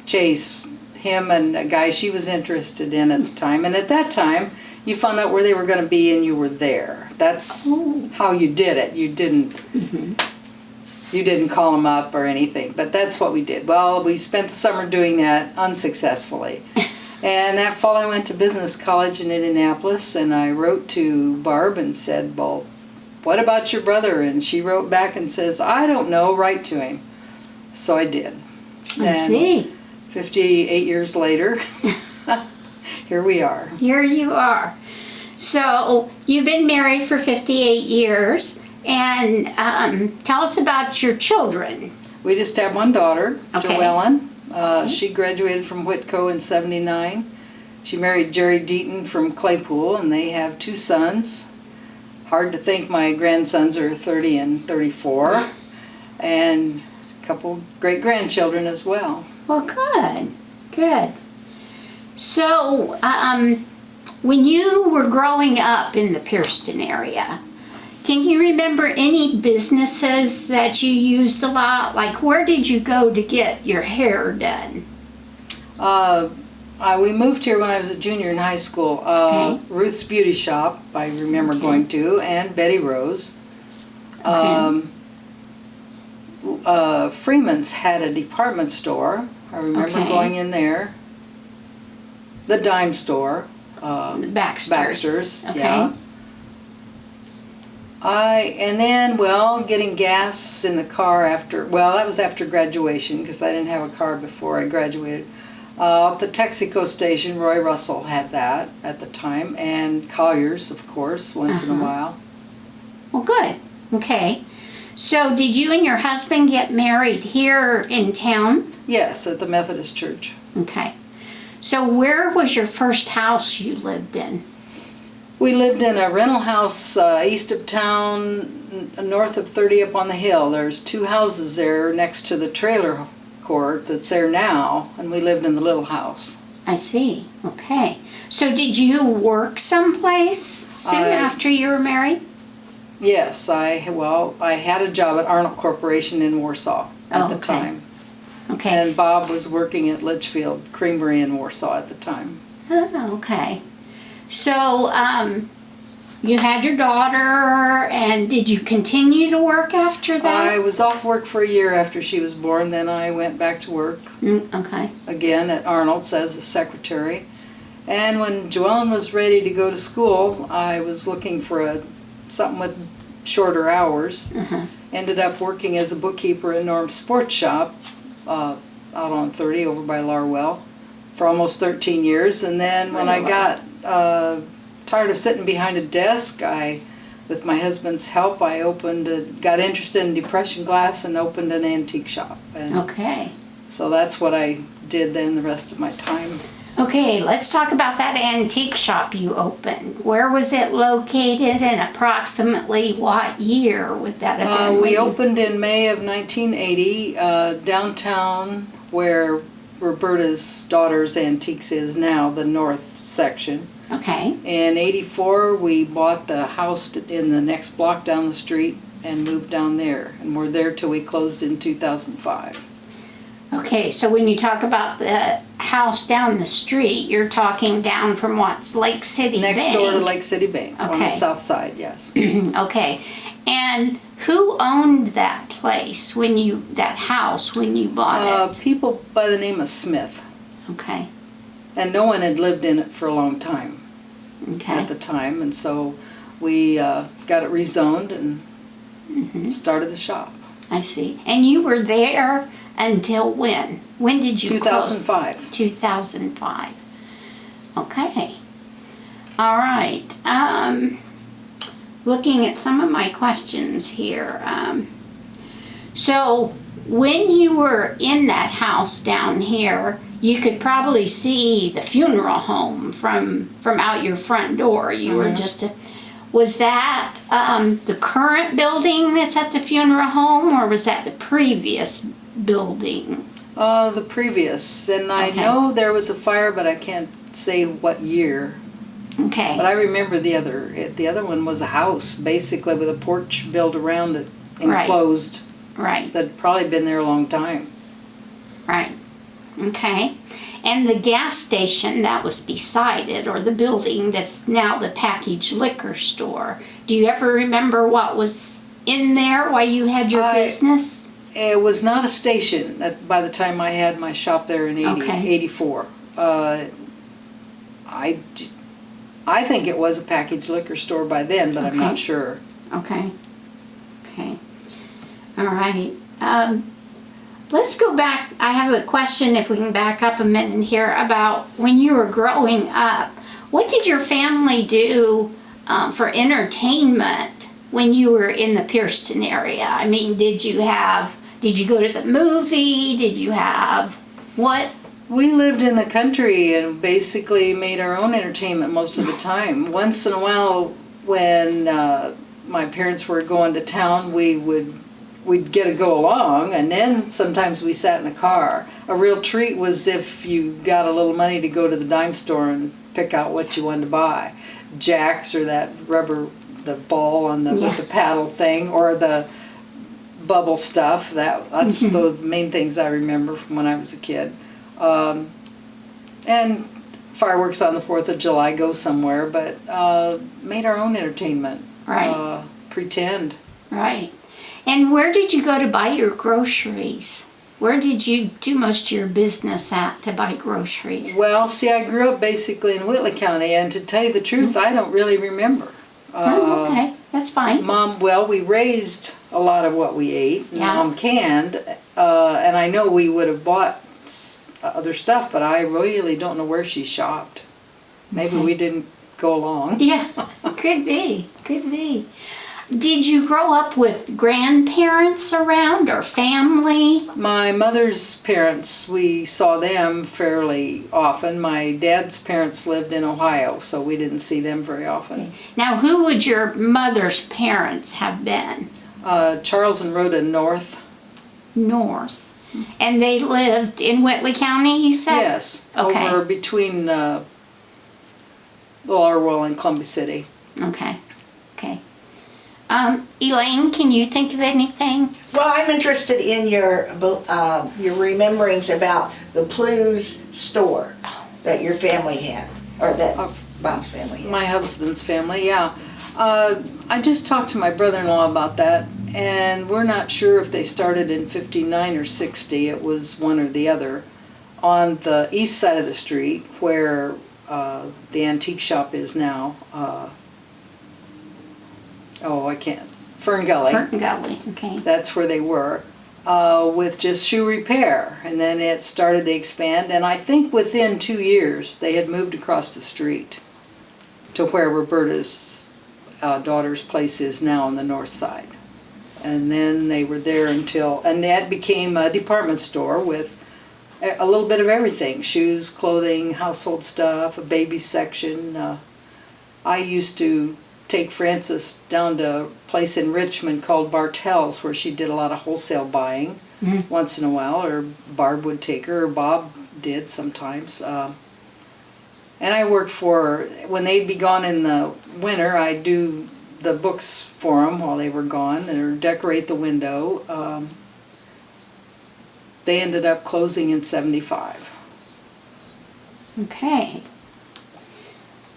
chase him and a guy she was interested in at the time. And at that time, you found out where they were going to be and you were there. That's how you did it. You didn't call them up or anything, but that's what we did. Well, we spent the summer doing that unsuccessfully. And that fall I went to business college in Indianapolis, and I wrote to Barb and said, well, what about your brother? And she wrote back and says, I don't know, write to him. So I did. I see. 58 years later, here we are. Here you are. So you've been married for 58 years, and tell us about your children. We just have one daughter, Okay. Joellen. Okay. She graduated from Whitco in '79. She married Jerry Deaton from Claypool, and they have 2 sons. Hard to think my grandsons are 30 and 34, and a couple great-grandchildren as well. Well, good, good. So, when you were growing up in the Pierceton area, can you remember any businesses that you used a lot? Like, where did you go to get your hair done? We moved here when I was a junior in high school. Okay. Ruth's Beauty Shop, I remember going to, and Betty Rose. Freeman's had a department store. I remember Okay. going in there. The dime store. The Baxter's. Baxter's, Okay. yeah. And then, getting gas in the car that was after graduation, because I didn't have a car before I graduated. The Texaco station, Roy Russell had that at the time, and Collier's, of course, once in a while. Well, good. Okay. So, did you and your husband get married here in town? Yes, at the Methodist Church. Okay. So, where was your first house you lived in? We lived in a rental house east of town, north of 30 up on the hill. There's 2 houses there next to the trailer court that's there now, and we lived in the little house. I see. Okay. So, did you work someplace soon after you were married? Yes, I had a job at Arnold Corporation in Warsaw at the okay. time. Okay. And Bob was working at Litchfield Creamery in Warsaw at the time. Oh, okay. So, you had your daughter, and did you continue to work after that? I was off work for a year after she was born, then I went back to work Okay. again at Arnold's as a secretary. And when Joellen was ready to go to school, I was looking for something with shorter hours. Ended up working as a bookkeeper in Norm's Sports Shop out on 30 over by Larwell for almost 13 years. And then when I got tired of sitting behind a desk, with my husband's help, got interested in depression glass and opened an antique shop. And Okay. so that's what I did then the rest of my time. Okay, let's talk about that antique shop you opened. Where was it located, and approximately what year would that have been? We when you- opened in May of 1980 downtown where Roberta's Daughter's Antiques is now, the north section. Okay. In '84 we bought the house in the next block down the street and moved down there, and we're there till we closed in 2005. Okay, so when you talk about the house down the street, you're talking down from what's Lake City Next Bank? door to Lake City Bank on the Okay. south side, yes. Okay, and who owned that place that house when you bought it? People by the name of Smith, Okay, and no one had lived in it for a long time okay, at the time, and so we got it rezoned and started the shop. I see. And you were there until when? When did you close? 2005. 2005. Okay. All right. Looking at some of my questions here. So when you were in that house down here, you could probably see the funeral home from out your front door. You were just was that the current building that's at the funeral home, or was that the previous building? The previous, and I Okay. know there was a fire, but I can't say what year. Okay. But I remember the other one was a house, basically with a porch built around it, Right. enclosed. Right. That'd probably been there a long time. Right. Okay. And the gas station that was beside it, or the building that's now the packaged liquor store, do you ever remember what was in there while you had your business? It was not a station by the time I had my shop there in Okay. 84. I think it was a packaged liquor store by then, but I'm not Okay. sure. Okay. Okay. All right. Let's go back. I have a question, if we can back up a minute here, about when you were growing up. What did your family do for entertainment when you were in the Pierceton area? I mean, did you go to the movie? Did you have what? We lived in the country and basically made our own entertainment most of the time. Once in a while, when my parents were going to town, we'd get to go along, and then sometimes we sat in the car. A real treat was if you got a little money to go to the dime store and pick out what you wanted to buy. Jacks, or that rubber, the ball on the with the paddle thing, or the bubble stuff. That's those main things I remember from when I was a kid. And fireworks on the 4th of July, go somewhere, but made our own entertainment. Right. Pretend. Right. And where did you go to buy your groceries? Where did you do most of your business at to buy groceries? Well, see, I grew up basically in Whitley County, and to tell you the truth, I don't really remember. Okay, that's fine. We raised a lot of what we ate. Yeah. Mom canned, and I know we would have bought other stuff, but I really don't know where she shopped. Maybe we didn't go along. Yeah, could be. Did you grow up with grandparents around or family? My mother's parents, we saw them fairly often. My dad's parents lived in Ohio, so we didn't see them very often. Now, who would your mother's parents have been? Charles and Rhoda North. North. And they lived in Whitley County, you said? Yes, Okay. over between Larwell and Columbia City. Okay. Elaine, can you think of anything? Well, I'm interested in your rememberings about the Blues store that your family had, or that Bob's family had. My husband's family, yeah. I just talked to my brother-in-law about that, and we're not sure if they started in 59 or 60. It was one or the other. On the east side of the street, where the antique shop is now, Fern Gully. Fern Gully, okay. That's where they were, with just shoe repair. And then it started to expand, and I think within 2 years they had moved across the street to where Roberta's daughter's place is now on the north side. And then they were there and that became a department store with a little bit of everything: shoes, clothing, household stuff, a baby section. I used to take Frances down to a place in Richmond called Bartell's, where she did a lot of wholesale buying once in a while, or Barb would take her, or Bob did sometimes. And I worked when they'd be gone in the winter, I'd do the books for them while they were gone, or decorate the window. They ended up closing in 75. Okay.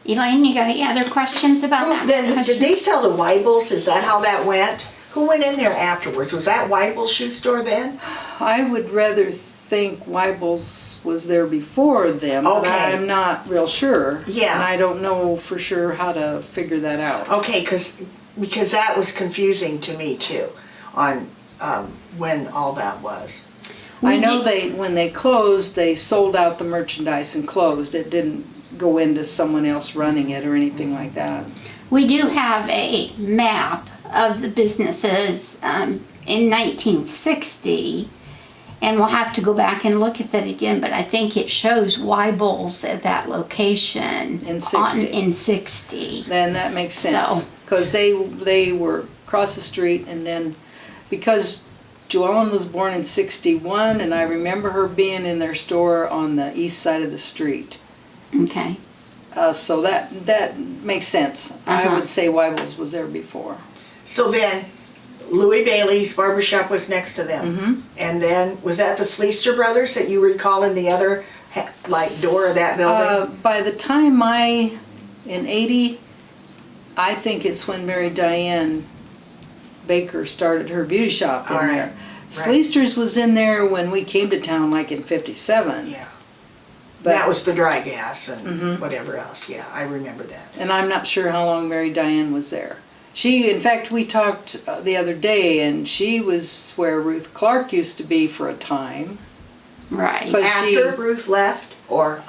Elaine, you got any other questions about that? Then did question? they sell to Weibel's? Is that how that went? Who went in there afterwards? Was that Weibel's shoe store then? I would rather think Weibel's was there before them, but Okay. I'm not real sure. Yeah. And I don't know for sure how to figure that out. Okay, because that was confusing to me too, on when all that was. I know when they closed, they sold out the merchandise and closed. It didn't go into someone else running it or anything like that. We do have a map of the businesses in 1960, and we'll have to go back and look at that again, but I think it shows Weibel's at that location In 60. in 60. Then that makes sense, So- because they were across the street, and then because Joellen was born in 61, and I remember her being in their store on the east side of the street. Okay. So that makes sense. I would say Weibel's was there before. So then, Louis Bailey's barbershop was next to them. And then, was that the Sleester brothers that you recall in the other, door of that building? By the time in 80, I think it's when Mary Diane Baker started her beauty shop in All right. there. Sleester's was in there when we came to town, like in 57. Yeah. That was the dry gas and whatever else. Yeah, I remember that. And I'm not sure how long Mary Diane was there. In fact, we talked the other day, and she was where Ruth Clark used to be for a time. Right. But After Ruth left, or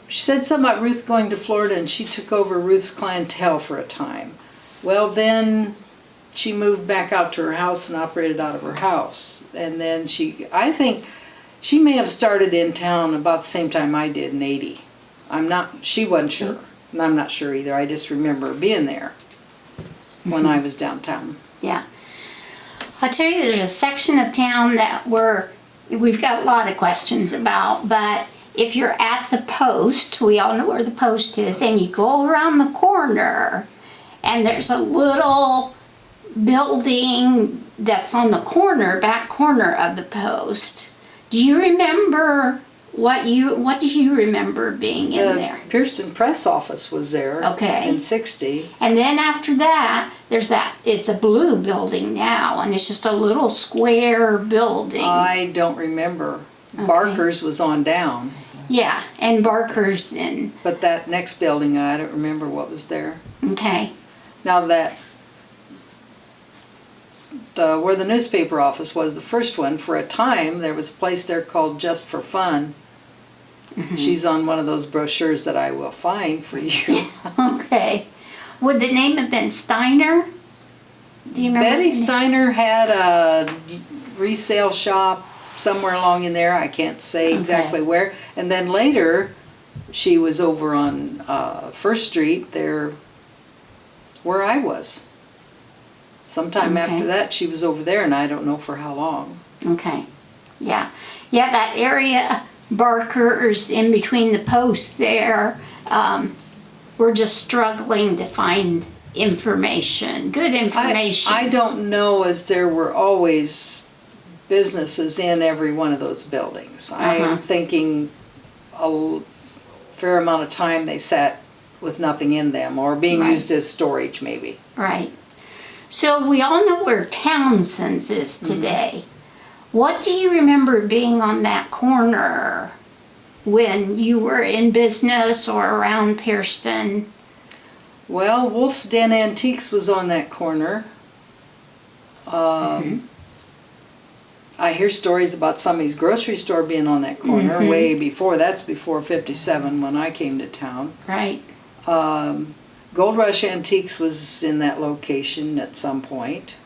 she said something about Ruth going to Florida, and she took over Ruth's clientele for a time. Well, then she moved back out to her house and operated out of her house. And then I think she may have started in town about the same time I did in 80. She wasn't sure. And I'm not sure either. I just remember being there when I was downtown. Yeah. I'll tell you, there's a section of town that we've got a lot of questions about, but if you're at the post, we all know where the post is, and you go around the corner, and there's a little building that's on the back corner of the post. Do you remember what do you remember being in there? Pearston Press office was there. Okay. In 60. And then after that, it's a blue building now, and it's just a little square building. I don't remember. Okay. Barker's was on down. Yeah, and Barker's and, But that next building, I don't remember what was there. okay, Now where the newspaper office was, the first one, for a time, there was a place there called Just for Fun. She's on one of those brochures that I will find for you. okay. Would the name have been Steiner? Do you remember? Betty Steiner had a resale shop somewhere along in there. I can't say exactly where. And then later, she was over on First Street there where I was. Sometime after that, she was over there, and I don't know for how long. Okay, yeah. Yeah, that area, Barker's in between the posts there, we're just struggling to find information, good information. I don't know, as there were always businesses in every one of those buildings. I am thinking a fair amount of time they sat with nothing in them, or being used as storage maybe. Right. So we all know where Townsend's is today. What do you remember being on that corner when you were in business or around Pearston? Well, Wolf's Den Antiques was on that corner. I hear stories about somebody's grocery store being on that corner way before. That's before 57 when I came to town. Right. Gold Rush Antiques was in that location at some point.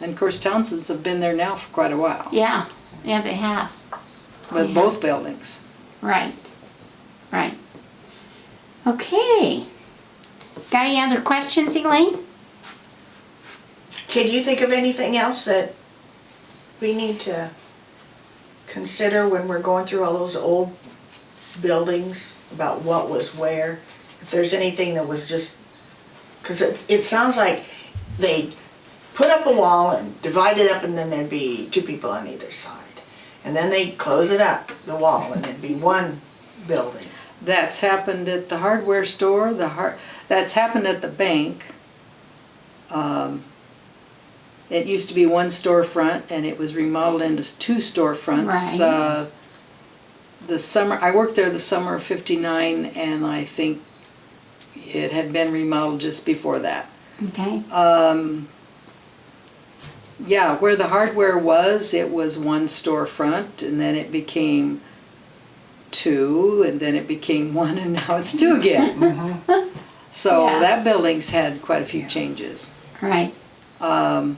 And of course Townsend's have been there now for quite a while. Yeah, yeah, they have. With both buildings. Right, right. Okay. Got any other questions, Elaine? can you think of anything else that we need to consider when we're going through all those old buildings about what was where? If there's anything that was just, because it sounds like they put up a wall and divide it up, and then there'd be two people on either side. And then they'd close it up, the wall, and it'd be one building. That's happened at the hardware store, that's happened at the bank. It used to be one storefront, and it was remodeled into two storefronts. Right. I worked there the summer of '59, and I think it had been remodeled just before that. Okay. Yeah, where the hardware was, it was one storefront, and then it became two, and then it became one, and now it's two again. So Yeah. that building's had quite a few changes. Right. Of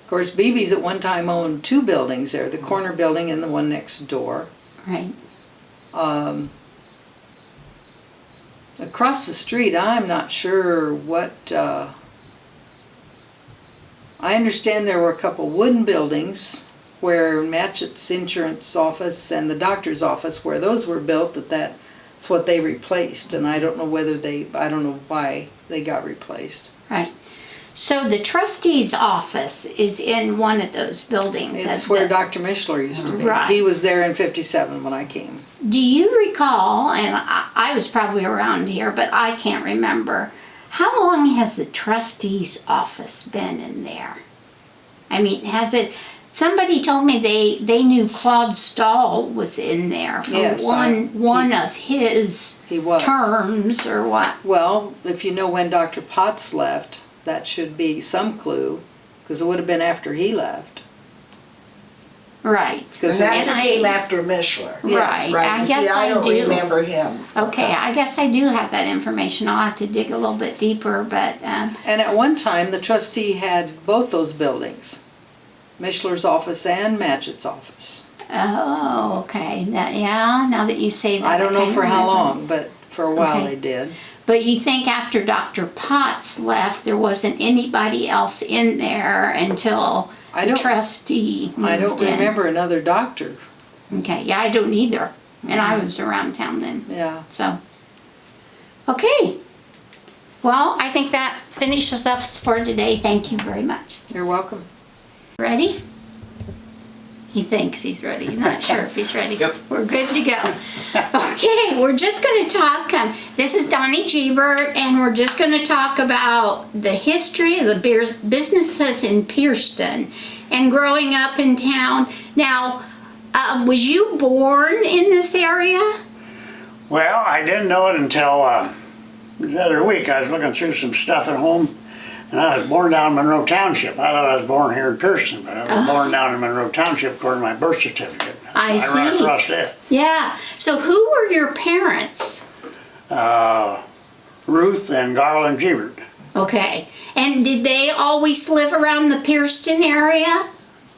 course, BB's at one time owned two buildings there, the corner building and the one next door. Right. Across the street, I'm not sure what, I understand there were a couple wooden buildings where Matchett's insurance office and the doctor's office, where those were built, that's what they replaced, and I don't know why they got replaced. Right. So the trustee's office is in one of those buildings. It's where Dr. Mishler used to be. Right. He was there in '57 when I came. Do you recall, and I was probably around here, but I can't remember, how long has the trustee's office been in there? I mean, has it somebody told me they knew Claude Stahl was in there for Yes, one of his He was. terms or what. Well, if you know when Dr. Potts left, that should be some clue, because it would have been after he left. Right. And 'Cause that's And who I- came after Mishler. Right. Right, I and guess see, I don't do. remember him. Okay, I guess I do have that information. I'll have to dig a little bit deeper, but And at one time, the trustee had both those buildings, Mishler's office and Matchett's office. oh, okay. Now that you say that, I don't know kinda for how remember. long, but for a while Okay. they did. But you think after Dr. Potts left, there wasn't anybody else in there until I the don't- trustee moved I don't in? remember another doctor. Okay, yeah, I don't either. And I was around town then, Yeah. so. Okay. Well, I think that finishes us for today. Thank you very much. You're welcome. Ready? He thinks he's ready. He's not sure if he's ready. Yep. We're good to go. Okay, we're just going to talk. This is Donnie Gebert, and we're just going to talk about the history of the businesses in Pierceton and growing up in town. Now, was you born in this area? Well, I didn't know it until the other week. I was looking through some stuff at home, and I was born down in Monroe Township. I thought I was born here in Pierceton, but I was born down in Monroe Township according to my birth certificate. I I ran see. across that. Yeah. So who were your parents? Ruth and Garland Gebert. Okay. And did they always live around the Pierceton area?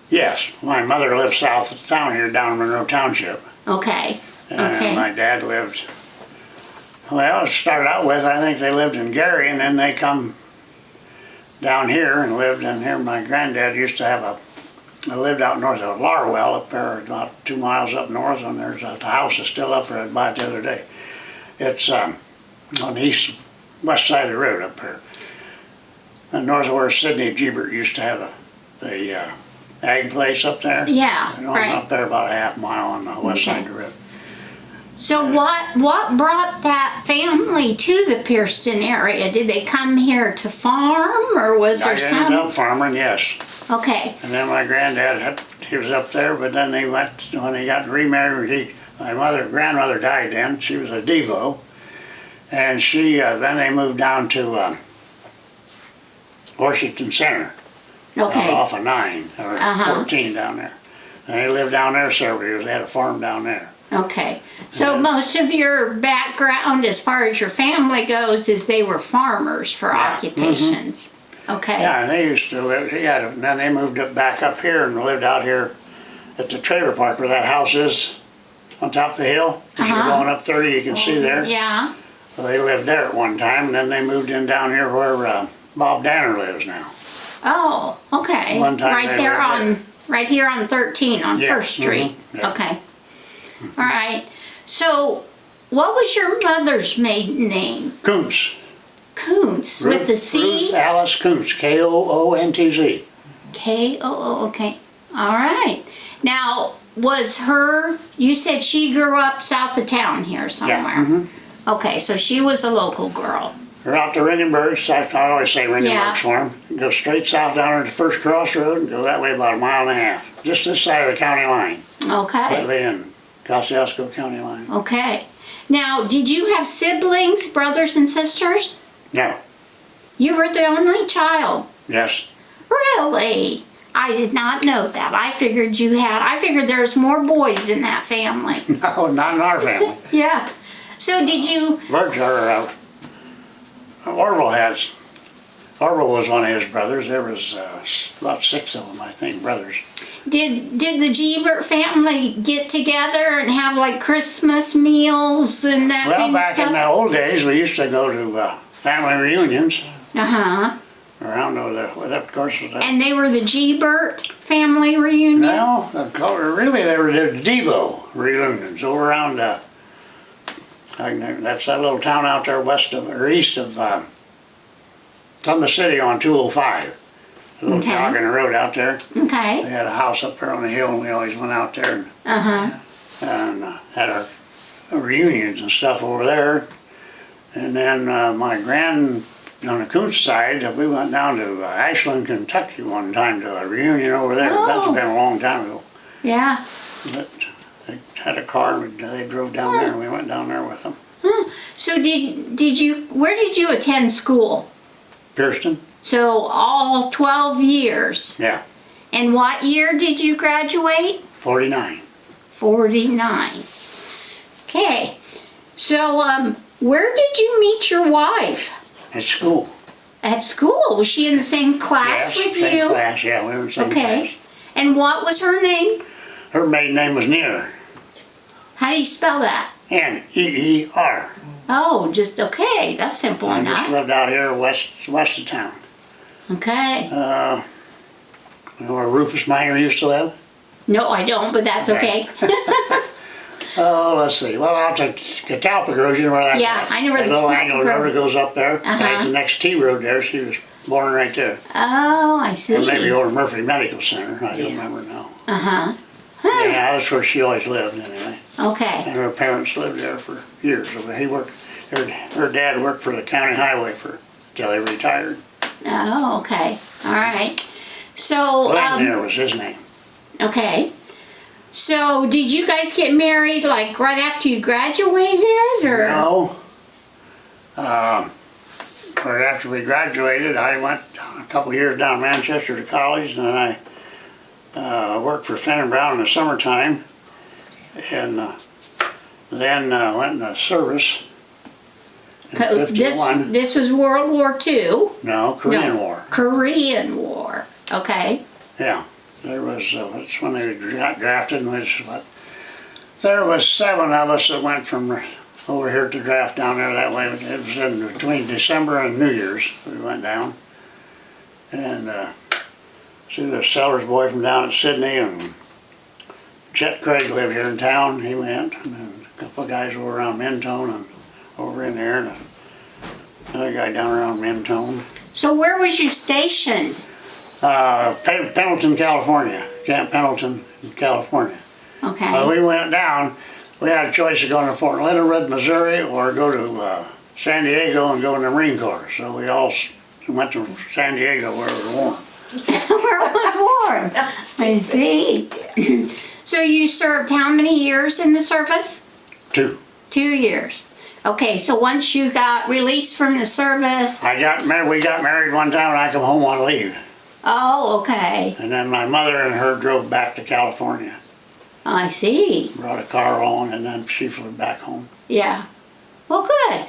Yes, my mother lived south of town here down in Monroe Township. Okay. And Okay. my dad lived, well, to start out with, I think they lived in Gary, and then they come down here and lived in here. My granddad used to have I lived out north of Larwell up there, about 2 miles up north, and there's the house is still up there. I bought it the other day. It's on the west side of the road up there. And north of where Sidney Gebert used to have the ag place up there. Yeah, And right. up there about a half mile on the west Okay. side of the road. So what brought that family to the Pierceton area? Did they come here to farm, or was there I ended up some? farming, yes. Okay. And then my granddad, he was up there, but then they went, when he got remarried, my grandmother died then, she was a Devo. And then they moved down to Washington Center, Okay. off of 9, or 14 down there. And they lived down there several years, they had a farm down there. Okay. So most of your background, as far as your family goes, is they were farmers for occupations. Okay. Yeah, and they used to live, and then they moved back up here and lived out here at the trailer park where that house is, on top of the hill. As you're going up 30, you can see there. Yeah. Well, they lived there at one time, and then they moved in down here where Bob Danner lives now. Oh, okay. One time Right they there were right here on 13 on Yeah, First Street. yeah. Okay. All right. So, what was your mother's maiden name? Kuntz. Kuntz with the C? Ruth Alice Kuntz, K-O-O-N-T-Z. K-O-O, okay. All right. Now, you said she grew up south of town here somewhere. Okay, so she was a local girl. We're out to Ringenberg's, I always say Ringenberg's Yeah. Farm. Go straight south down there to the first crossroad and go that way about 1.5 miles. Just this side of the county line. Okay. Completely in Kosciuszko County line. Okay. Now, did you have siblings, brothers and sisters? No, You were the only child. yes. Really? I did not know that. I figured there was more boys in that family. No, not in our family. Yeah. So did you, Orville was one of his brothers. There was about 6 of them, I think, brothers. did the Gebert family get together and have like Christmas meals and that Well, kind of back in the stuff? old days, we used to go to family reunions Uh-huh. around over there. Well, that, of course, was And they were the Gebert family reunion? well, really, they were the Devo reunions over around, that's that little town out there east of Columbus City on 205. A little Okay. jog in the road out there. They Okay. had a house up there on the hill, and we always went out there Uh-huh. and had our reunions and stuff over there. And then my on the Coontz side, we went down to Ashland, Kentucky one time to a reunion over there. Oh. That's been a long time ago. Yeah. But they had a car and they drove down there and we went down there with them. So where did you attend school? Pierceton? So all 12 years. Yeah, And what year did you graduate? 49. 49. Okay. So where did you meet your wife? At school. At school. Was she in the same class Yes, with same you? class, yeah, we were in the same Okay. class. And what was her name? Her maiden name was Neer. How do you spell that? N-E-E-R. Oh, just okay. That's simple I just enough. lived out here west of town. Okay. You know where Rufus Miner used to live? No, I don't, but that's okay. Oh, let's see. Well, out to Catalpa grows, you know where that's Yeah, at. I know where That the little Catalpa angle river grows. goes up there. Uh-huh. That's the next T road there. She was born right there. Oh, I see. Or maybe over Murphy Medical Center. I don't Yeah. remember now. Uh-huh. Yeah, that's where she always lived anyway. Okay. And her parents lived there for years. He worked. Her dad worked for the county highway till he retired. Oh, okay. All right. So, Glenn there was his name. okay. So, did you guys get married like right after you graduated, or? No. Right after we graduated, I went a couple years down to Manchester to college, and then I worked for Fenn and Brown in the summertime, and then went in the service in '51. This was World War II. No, Korean No. War. Korean War. Okay. Yeah, there was. That's when they got drafted. And there was 7 of us that went from over here to draft down there that way. It was in between December and New Year's we went down. And see the seller's boy from down at Sydney, and Chet Craig lived here in town. He went, and then a couple of guys over around Mentone and over in there, and another guy down around Mentone. So, where was you stationed? Pendleton, California. Camp Pendleton, California. Okay. We went down. We had a choice of going to Fort Leonard Wood, Missouri, or go to San Diego and go in the Marine Corps. So we all went to San Diego where it was warm. Where it was warm. I see. So, you served how many years in the service? 2. 2 years. Okay, so once you got released from the service, We got married one time and I come home on leave. oh, okay. And then my mother and her drove back to California. I see. Brought a car along, and then she flew back home. Yeah. Well, good.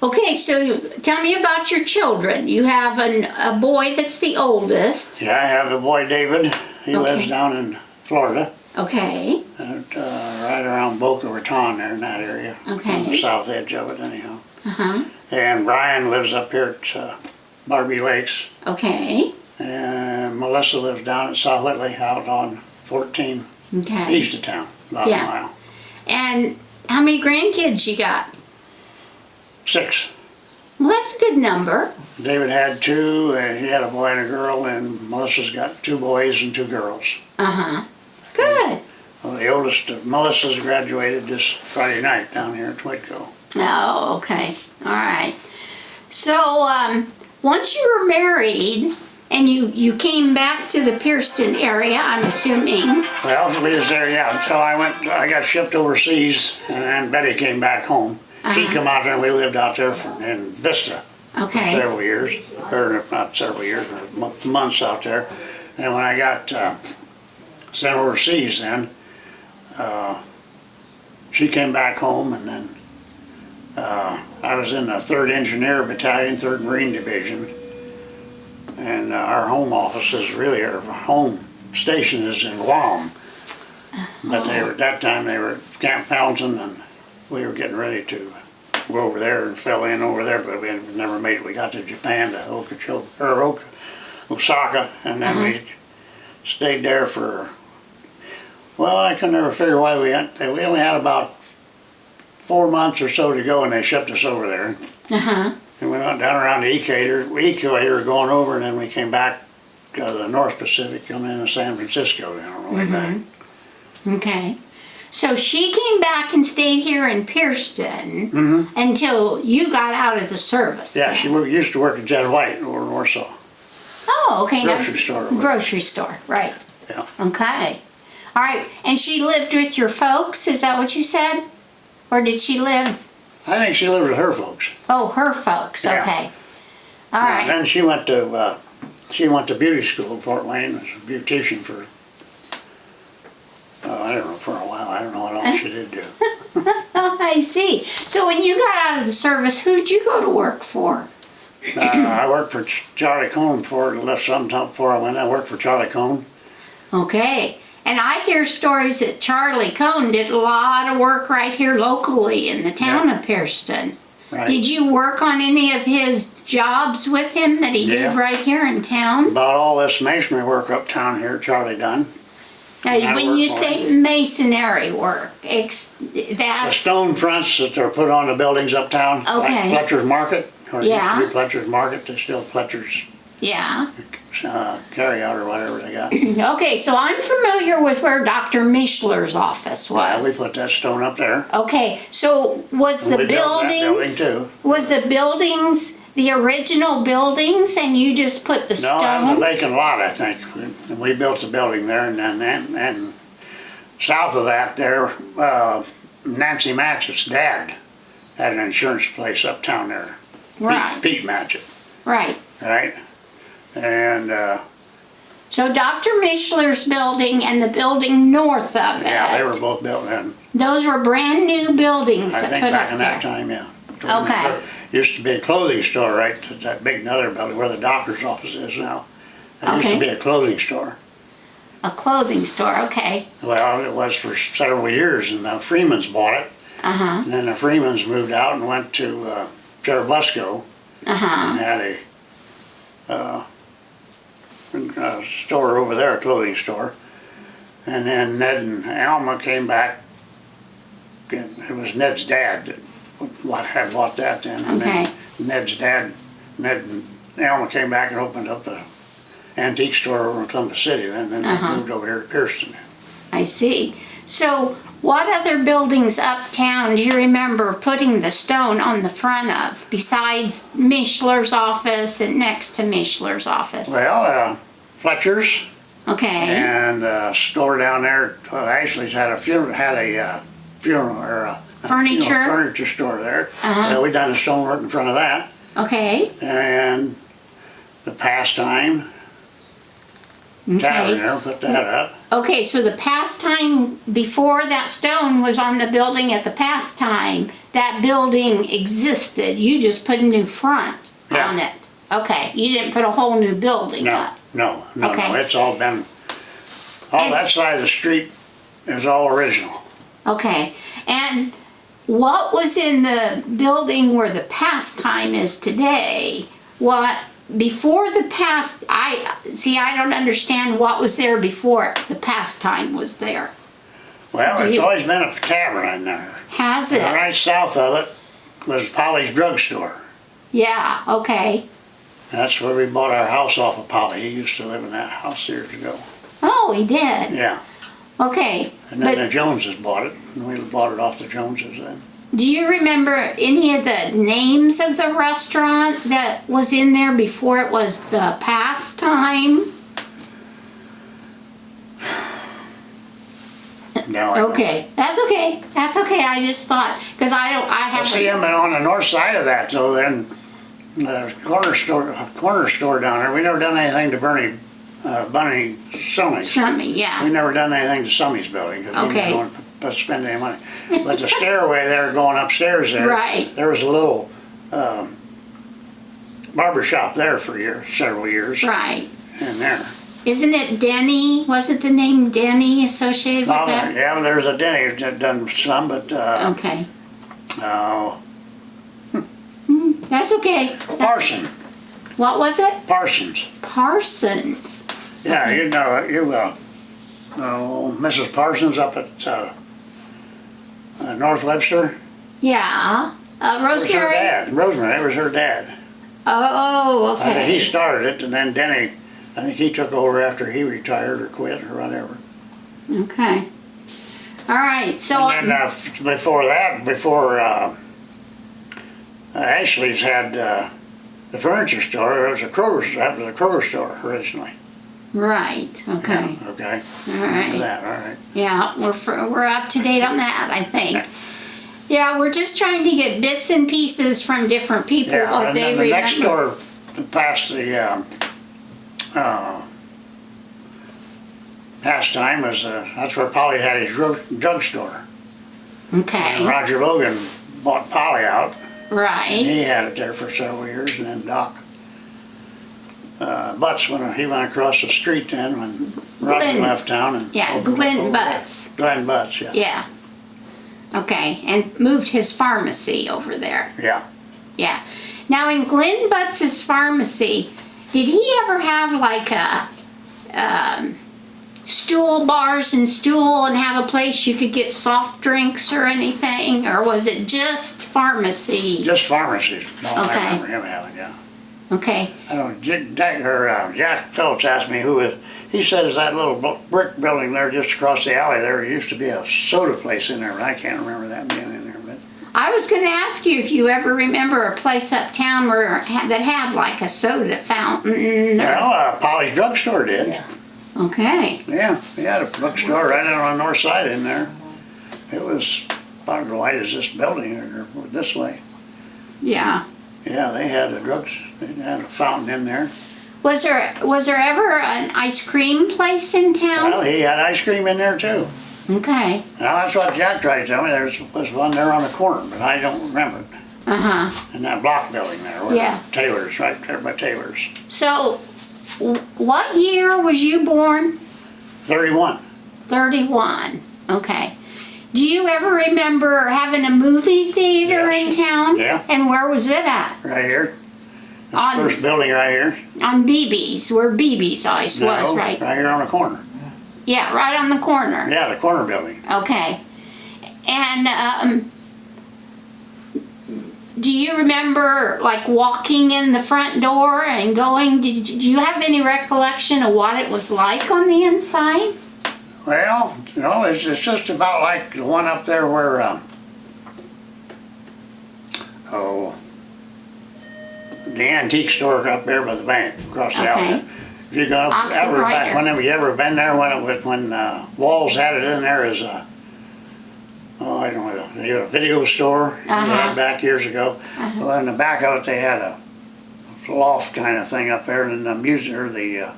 Okay, so tell me about your children. You have a boy that's the oldest. Yeah, I have a boy, David. He Okay. lives down in Florida, Okay. right around Boca Raton there in that area. Okay. On the south edge of it, anyhow. Uh-huh. And Brian lives up here at Barbie Lakes. Okay. And Melissa lives down at South Whitley, out on 14, Okay. east of town, about Yeah. a mile. And how many grandkids you got? 6. Well, that's a good number. David had 2, and he had a boy and a girl, and Melissa's got 2 boys and 2 girls. Uh-huh. Good. Well, the oldest of Melissa's graduated this Friday night down here in Twitco. Oh, okay. All right. So, once you were married and you came back to the Pierceton area, I'm assuming. Well, we was there, yeah, until I got shipped overseas, and then Betty came back home. She Uh-huh. come out there, and we lived out there in Vista for Okay. several years, or not several years, but months out there. And when I got sent overseas then, she came back home, and then I was in the 3rd Engineer Battalion, 3rd Marine Division. And our home office is really, our home station is in Guam. But at that time they were at Camp Pendleton, and we were getting ready to go over there and fell in over there, but we never made it. We got to Japan, to Osaka, and then we stayed there for, well, I could never figure why we only had about 4 months or so to go, and they shipped us over there. Uh-huh. And we went down around the Equator going over, and then we came back to the North Pacific, coming into San Francisco then on the way back. Okay. So she came back and stayed here in Pierceton until you got out of the service. Yeah, then. she used to work at Jed White over in Warsaw. Oh, okay. now- Grocery store. Grocery store, right. Yeah. Okay. All right. And she lived with your folks, is that what you said? Or did she live? I think she lived with her folks. Oh, her folks, Yeah. okay. All And right. then she went to beauty school in Fort Wayne, as a beautician for, I don't know, for a while. I don't know what else she did do. Oh, I see. So when you got out of the service, who'd you go to work for? I worked for Charlie Cohn before I left sometime before I went. I worked for Charlie Cohn. Okay. And I hear stories that Charlie Cohn did a lot of work right here locally in the town of Pierceton. Right. Did you work on any of his jobs with him that he did Yeah. right here in town? About all this masonry work uptown here, Charlie done. Now, I when worked you for say masonry work, The that's stone fronts that are put on the buildings uptown, Okay. like Fletcher's Market, or it Yeah. used to be Fletcher's Market, there's still Fletcher's yeah. carry out or whatever they got. Okay, so I'm familiar with where Dr. Mischler's office Yeah, we was. put that stone up there. Okay, so was And the we built that building buildings too. was the buildings the original buildings and you just put the No, that was a stone? vacant lot, I think. And we built the building there, and south of that there, Nancy Matchett's dad had an insurance place uptown there. Right, Pete Matchett, right. right? And, So Dr. Mischler's building and the building north of it. yeah, they were both built in, Those were brand new buildings I that think put back up in there. that time, yeah. Okay. Used to be a clothing store, right, that big other building where the doctor's office is now. It used Okay. to be a clothing store. A clothing store, okay. Well, it was for several years, and the Freemans bought it. Uh-huh, And then the Freemans moved out and went to Cherubusco uh-huh. and had a store over there, a clothing store. And then Ned and Alma came back. And it was Ned's dad that had bought that then. And Okay. then Ned's dad, Ned and Alma came back and opened up an antique store over in Columbus City then. Then they moved over here to Pierceton. I see. So what other buildings uptown do you remember putting the stone on the front of besides Mischler's office and next to Mischler's office? Well, Fletcher's. Okay, And a store down there, actually had a funeral or a Furniture? furniture store there. Uh-huh. We done the stonework in front of that, okay, and the Pastime Tavern okay. there, put that up. Okay, so the pastime, before that stone was on the building at the pastime, that building existed. You just put a new front Yeah. on it. Okay, you didn't put a whole new building No, up. no, Okay. it's all been, And- that side of the street is all original. Okay, and what was in the building where the pastime is today? What, before the I don't understand what was there before the pastime was there. Well, Do it's you- always been a tavern in there. Has it? And right south of it was Polly's Drugstore. Yeah, okay. That's where we bought our house off of Polly. He used to live in that house years ago. Oh, he did? Yeah. Okay, And then the but Joneses bought it, and we bought it off the Joneses then. do you remember any of the names of the restaurant that was in there before it was the pastime? No, I don't. Okay, that's okay, that's okay, I just thought, because I See haven't, him on the north side of that, so then, the corner store down there, we never done anything to Bunny Summey's. something, We yeah, never done anything to Summey's building, because we Okay. didn't want to spend any money. But the stairway there, going upstairs there. Right. There was a little, barber shop there for several years, right. in there. Isn't it Denny, wasn't the name Denny associated with Oh, that? yeah, well, there's a Denny that done some, but, Okay, that's okay. Parson, What was it? Parsons. Parsons. Yeah, you know, Mrs. Parsons up at North Webster. Yeah, It was her Rosemary? dad. Rosemary was her dad. Oh, I think he okay. started it, and then Denny, I think he took over after he retired or quit or whatever. Okay. All right, so, And then before that, before Ashley's had the furniture store, it was that was a Kroger store originally. right, okay, Yeah, okay. all right. That, all right. Yeah, we're up to date on that, I think. Yeah, we're just trying to get bits and pieces from different people, Yeah, what and they then the remember. next door past the pastime was, that's where Polly had his drugstore. And Okay, Roger Logan bought Polly out. And he right, had it there for several years, and then Doc Butts, he went across the street then when Roger Glenn. left town. And yeah, opened up Glenn over there. Butts, Glenn Butts, yeah. yeah. Okay, and moved his pharmacy over there, Yeah. yeah. Now, in Glenn Butts's pharmacy, did he ever have like a, stool bars and stool and have a place you could get soft drinks or anything, or was it just pharmacy? Just pharmacies. No, I Okay. remember him having, yeah. Okay, I don't, Jack Phillips asked me he says that little brick building there just across the alley there used to be a soda place in there, but I can't remember that being in there. But I was going to ask you if you ever remember a place uptown that had like a soda fountain. well, Polly's drugstore did. Yeah. Okay, Yeah, he had a drugstore right out on the north side in there. It was about as wide as this building or this way. yeah. Yeah, they had they had a fountain in there. Was there ever an ice cream place in Well, town? he had ice cream in there too. Okay, Now that's what Jack tried to tell me. There was one there on the corner, but I don't remember it. uh-huh. In that block building there, where Yeah. Taylor's, right there by Taylor's. So, what year was you born? 31. 31. Okay. Do you ever remember having a movie theater Yes. in town? Yeah. And where was it at? Right here. This On- first building right here. On BB's, where BB's always was, No, right? Right here on the corner. Yeah, right on the corner. Yeah, the corner building. Okay. And do you remember like walking in the front door and going, do you have any recollection of what it was like on the inside? Well, it's just about like the one up there where, the antique store up there by the bank across the Okay. alley. If you go Oxen ever Rider. back, whenever you ever been there, when Walls had it in there as I don't know, they had a video store they Uh-huh. had back years ago. Well, in the back of it, they had a loft kind of thing up there, and the music or the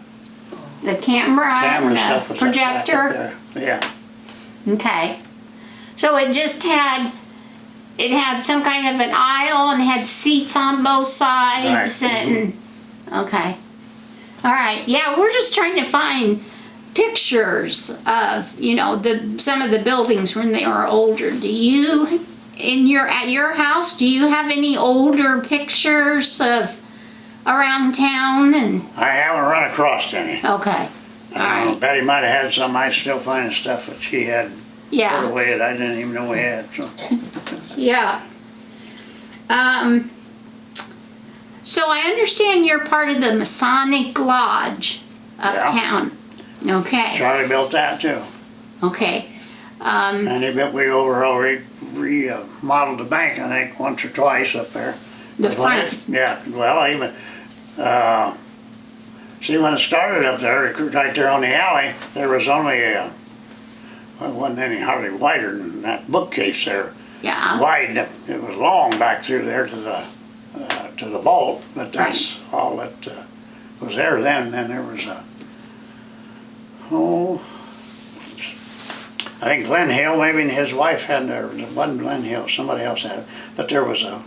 The camera camera and stuff the was up back up projector? there. Yeah. Okay. So it just had some kind of an aisle and had seats on both sides Right. and, okay. All right, yeah, we're just trying to find pictures of, some of the buildings when they were older. Do you, at your house, do you have any older pictures of around town and, I haven't run across any. okay, all I don't know, right, Betty might have had some. I still find stuff that she had put yeah. away that I didn't even know we had. So Yeah. So I understand you're part of the Masonic Lodge uptown. Okay, Charlie built that too, okay. and we remodeled the bank I think once or twice up there. The But when front. Yeah. Well, I even see when it started up there, right there on the alley, there was only it wasn't any hardly wider than that bookcase there. Yeah, Wide. It was long back through there to the vault, but that's all that was there then. And then there was I think Glenn Hill, maybe and his wife had there. It wasn't Glenn Hill, somebody else had it. But there was a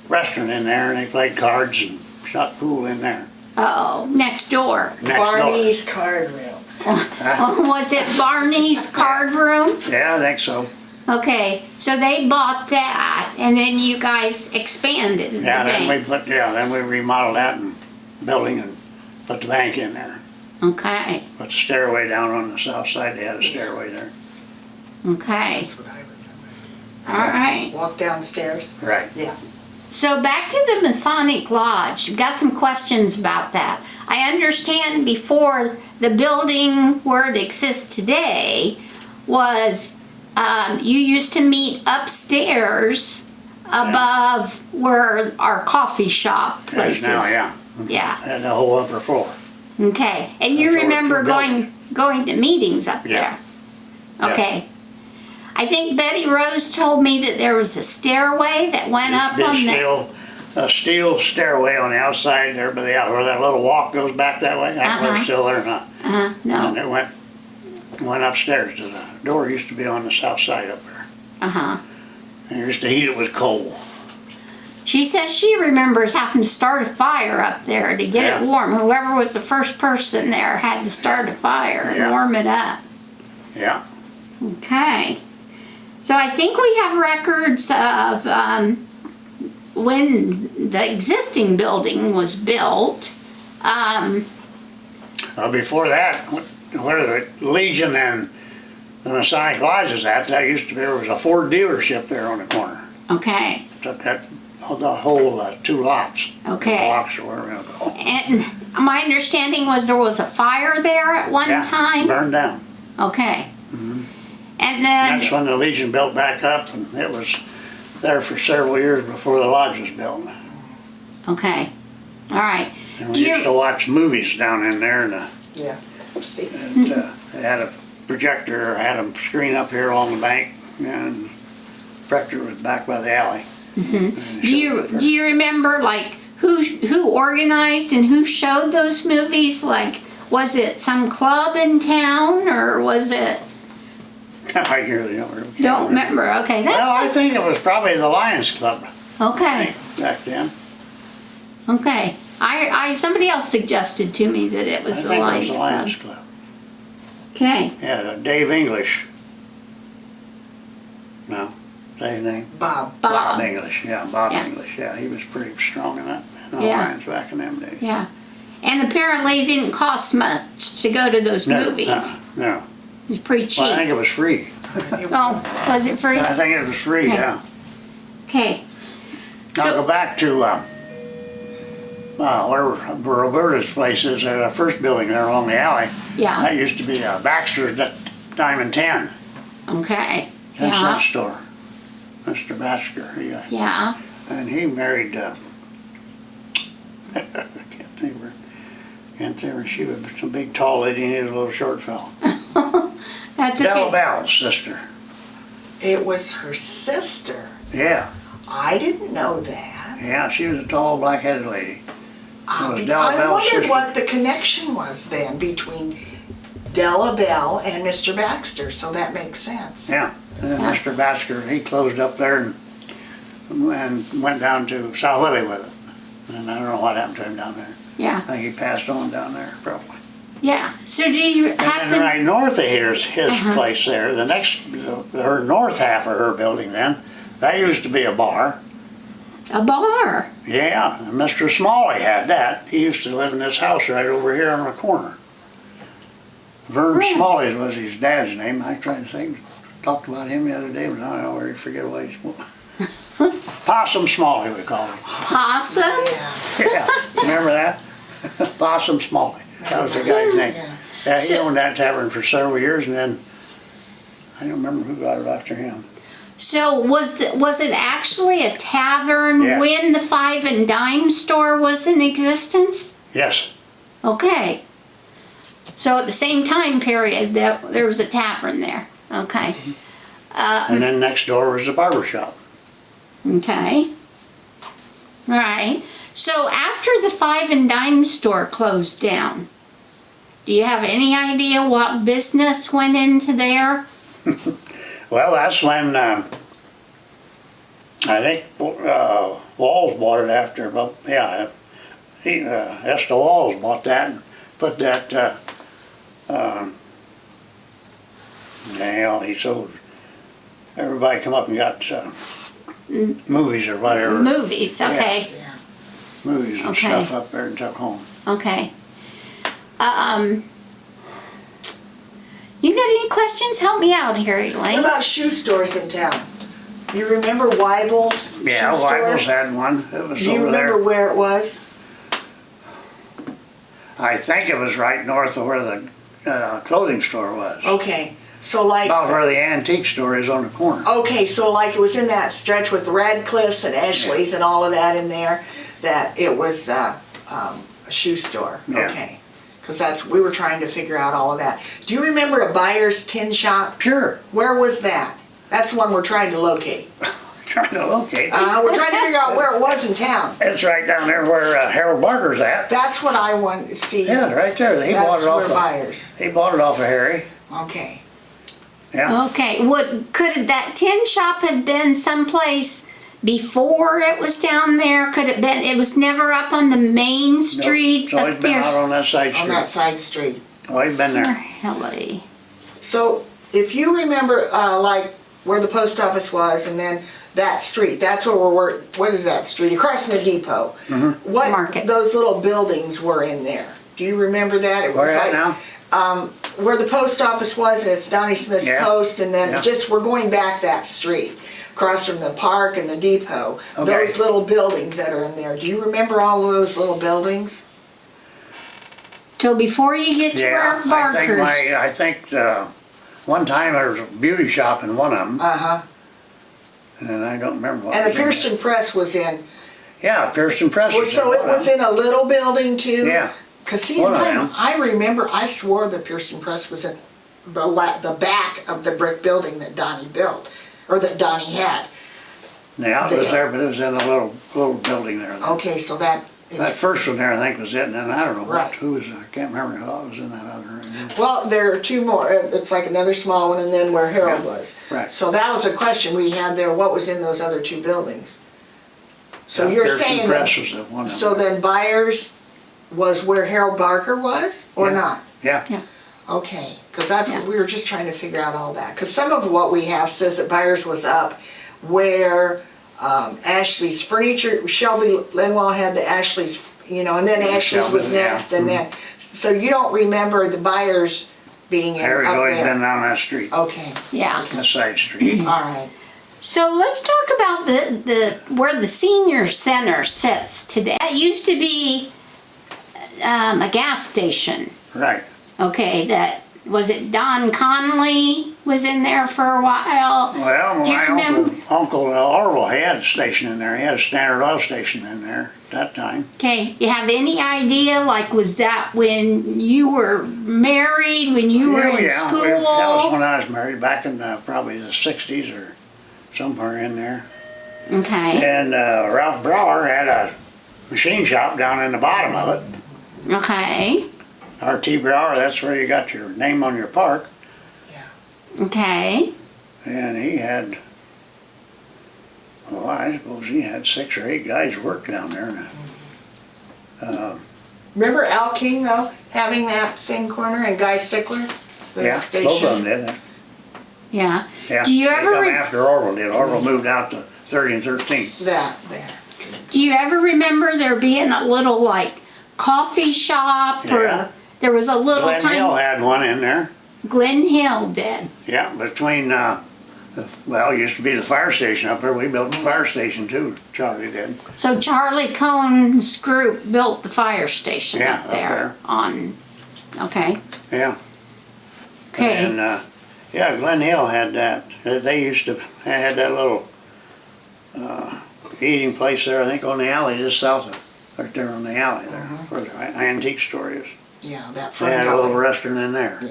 restaurant in there, and they played cards and shot pool in there. oh, next door. Next Barney's card room. Oh, was it Barney's Card Room? door. Yeah, I think so. Okay, so they bought that and then you guys expanded the Yeah, bank. then we remodeled that and building and put the bank in there. Okay, Put the stairway down on the south side. They had a stairway there. okay, That's what I remember. all right. Walk downstairs. Right. Yeah. So back to the Masonic Lodge. You've got some questions about that. I understand before the building where it exists today was you used to meet upstairs above where our coffee shop Yes, places. now, yeah. Yeah. And the whole upper floor. Okay. And you That's where remember two buildings. going to meetings up Yeah. there? Okay. I think Betty Rose told me that there was a stairway that went up on the... A steel stairway on the outside there by the where that little walk goes back that way. That was still there now. No. And it went upstairs. The door used to be on the south side up there. And you used to heat it with coal. She says she remembers having to start a fire up there to get it warm. Whoever was the first person there had to start a fire and warm it up. Yeah. Okay. So I think we have records of when the existing building was built. Before that, where the Legion and the Masonic Lodge is at, there was a Ford dealership there on the corner. Okay. Took that the whole 2 lots. Okay. Blocks or whatever you call it. And my understanding was there was a fire there at one time. Burned down. Okay. And then That's when the Legion built back up, and it was there for several years before the lodge was built. okay. All right. And Do we you- used to watch movies down in there, and Yeah. they had a projector, or had a screen up here along the bank, and the projector was back by the alley. Do you remember like who organized and who showed those movies? Like, was it some club in town or was it? I really Don't remember. Okay, that's Well, I think it was probably the Lions Club okay. back then. Okay. I somebody else suggested to me that it I was the think it Lions was the Club. Lions Club. Okay. Yeah, Dave English. No, is that his name? Bob. Bob. English. Yeah, Bob Yeah. English. Yeah, he was pretty strong in that. In the Yeah. Lions back in them days. Yeah. And apparently it didn't cost much to go to those movies. No. It was pretty cheap. Well, I think it was free. Oh, was it free? I think it was free, Okay. yeah. Okay. Now So- go back to where Roberta's place is, the first building there along the alley. Yeah. That used to be Baxter's Diamond 10. Okay. That's Yeah. that store. Mr. Baxter. Yeah. And he married, I can't think of her. She was some big tall lady and he was a little short fellow. That's Della okay. Bell's sister. It was her sister. Yeah, I didn't know that. yeah, she was a tall black-headed lady. It was Della I Bell's wondered sister. what the connection was then between Della Bell and Mr. Baxter, so that makes sense. Yeah, and then Mr. Baxter, he closed up there and went down to South Willie with it. And I don't know what happened to him down there. Yeah. I think he passed on down there, probably. Yeah. So do you And happen? then right north of his place there, her north half of her building then, that used to be a bar. A bar. Yeah, and Mr. Smalley had that. He used to live in this house right over here on the corner. Vern Really? Smalley was his dad's name. I tried to think, talked about him the other day, but I already forget what he's. Possum Smalley, we called him. Possum. Yeah. Yeah, remember that? Possum Smalley. That was the guy's name. Yeah, he So- owned that tavern for several years, and then I don't remember who got it after him. So was it actually a tavern Yes. when the Five and Dime store was in existence? Yes, Okay. So at the same time period, there was a tavern there. Okay. and then next door was the barber shop. Okay. All right. So after the Five and Dime store closed down, do you have any idea what business went into there? Well, that's when I think Walls bought it after, but yeah, Esther Walls bought that and put that. He sold. Everybody come up and got movies or whatever, Movies. Okay. Yeah. movies and Okay. stuff up there and took home. Okay. You got any questions? Help me out here, What Elaine. about shoe stores in town? You remember Weibel's Yeah, shoe store? Weibel's had one. It was Do you over remember there. where it was? I think it was right north of where the clothing store was. Okay, so like, About where the antique store is on the corner. okay, so like it was in that stretch with Radcliffe's and Ashley's and all of that in there, that it was a shoe store. Yeah. Okay, because we were trying to figure out all of that. Do you remember a Buyer's Tin Shop? Sure. Where was that? That's one we're trying to locate. Trying to locate. We're trying to figure out where it was in town. It's right down there where Harold Barker's at. That's what I want to see. Yeah, right there. He bought That's it off where of, Buyers. he bought it off of Harry. Okay. Yeah. Okay, could that tin shop have been someplace before it was down there? Could it been, it was never up on the main street? It's always of been out Pierce- on that side On that street. side street. Always been there. Really? So if you remember, like where the post office was, and then that street, that's where we're. What is that street? Across from the depot. What Market. those little buildings were in there? Do you remember that? It Where at now? Where the post office was, and it's Donnie Smith's Yeah. Post, and then Yeah. just we're going back that street, across from the park and the depot. Okay. Those little buildings that are in there. Do you remember all of those little buildings? So before you get to Yeah. where Barker's. I think one time there was a beauty shop in one of them, and then I don't remember what. And the was in Pearson Press was in. it. Yeah, Pearson Press. Well, was so in it one of was them. in a little building too? Yeah. Cause see, One of them. I remember, I swore the Pearson Press was in the back of the brick building that Donnie built, or that Donnie had. Yeah, it was there. there, but it was in a little building there. Okay, so that That is, first one there, I think, was it, and then I don't know Right. who was. I can't remember who was in that other room. well, there are two more, it's like another small one and then where Harold Yeah, was. right. So that was a question we had there, what was in those other two buildings? So Yeah, you're Pearson saying Press that, was at one of so them. then Byers was where Harold Barker was, or Yeah. not? Yeah. Okay, because that's, Yeah. we were just trying to figure out all that. Because some of what we have says that Byers was up where Ashley's Furniture, Shelby Lenoir had the Ashley's, you know, and then Yeah, Ashley's was Shelby, yeah. next, and then, so you don't remember the Byers being in, Harry's up always been there? down that street, Okay, Yeah. that side street. all right. So let's talk about the where the senior center sits today. It used to be a gas station. Right. Okay, that was it. Don Conley was in there for a while. Well, Do you my remember? uncle Orville, he had a station in there. He had a Standard Oil station in there at that time. Okay, you have any idea? Like, was that when you were married? When you were in school? That was when I was married, back in probably the 60s or somewhere in there. Okay. And Ralph Brower had a machine shop down in the bottom of it. Okay. R.T. Brower, that's where you got your name on your park. Okay. And he had, well, I suppose he had 6 or 8 guys work down there. Remember Al King, though, having that same corner, and Guy Stickler? The Yeah, station? both of them did. Yeah. Yeah. Do you They ever come re- after Orville did. Orville moved out to 30 and 13. That, there. Do you ever remember there being a little like coffee shop Yeah. or there was a little Glen Hill tiny had one in there. Glen Hill did. Yeah, between, well, it used to be the fire station up there. We built the fire station too, Charlie did. So Charlie Cohn's group built the fire station Yeah, up up there, there. on. Okay. Yeah. Okay. And, yeah, Glen Hill had that. They used to, had that little eating place there, I think, on the alley just south of, right there on the alley there, where the antique store is. Yeah, that They front had a little gully. restaurant in there. Yeah.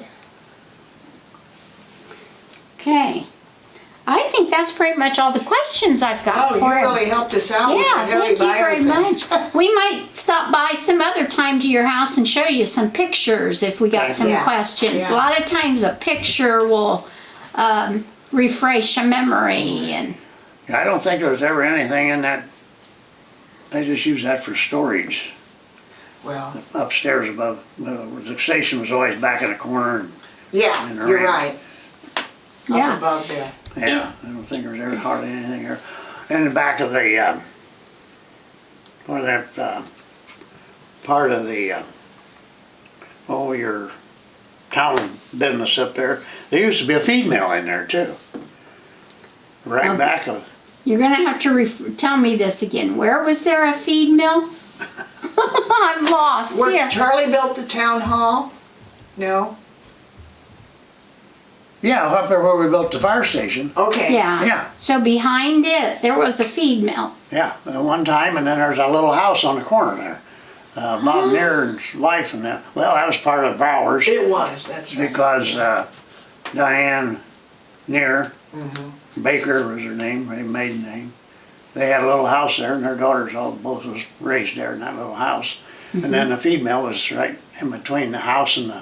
Okay. I think that's pretty much all the questions I've got Oh, for you him. really helped us out with the Yeah, Harry thank you Byer very thing. much. We might stop by some other time to your house and show you some pictures if we got Okay. some Yeah, questions. yeah. A lot of times a picture will refresh a memory and I don't think there was ever anything in that. They just used that for storage Well, upstairs above. The station was always back in the corner. And, yeah, In the you're rain. right. yeah. Up above there. yeah, I don't think there was ever hardly anything there. In the back of the, or that part of the, your cow business up there, there used to be a feed mill in there too. right Okay. back of, You're gonna have to tell me this again. Where was there a feed mill? I'm lost Where here. Charlie built the town hall? No? yeah, up there where we built the fire station. Okay. Yeah. Yeah. So behind it, there was a feed mill. Yeah, at one time, and then there's a little house on the corner there. Bob Near's wife and that, well, that was part of Bowers It was, that's right. because Diane Near, Baker was her name, her maiden name. They had a little house there and their daughters all both was raised there in that little house. And then the feed mill was right in between the house and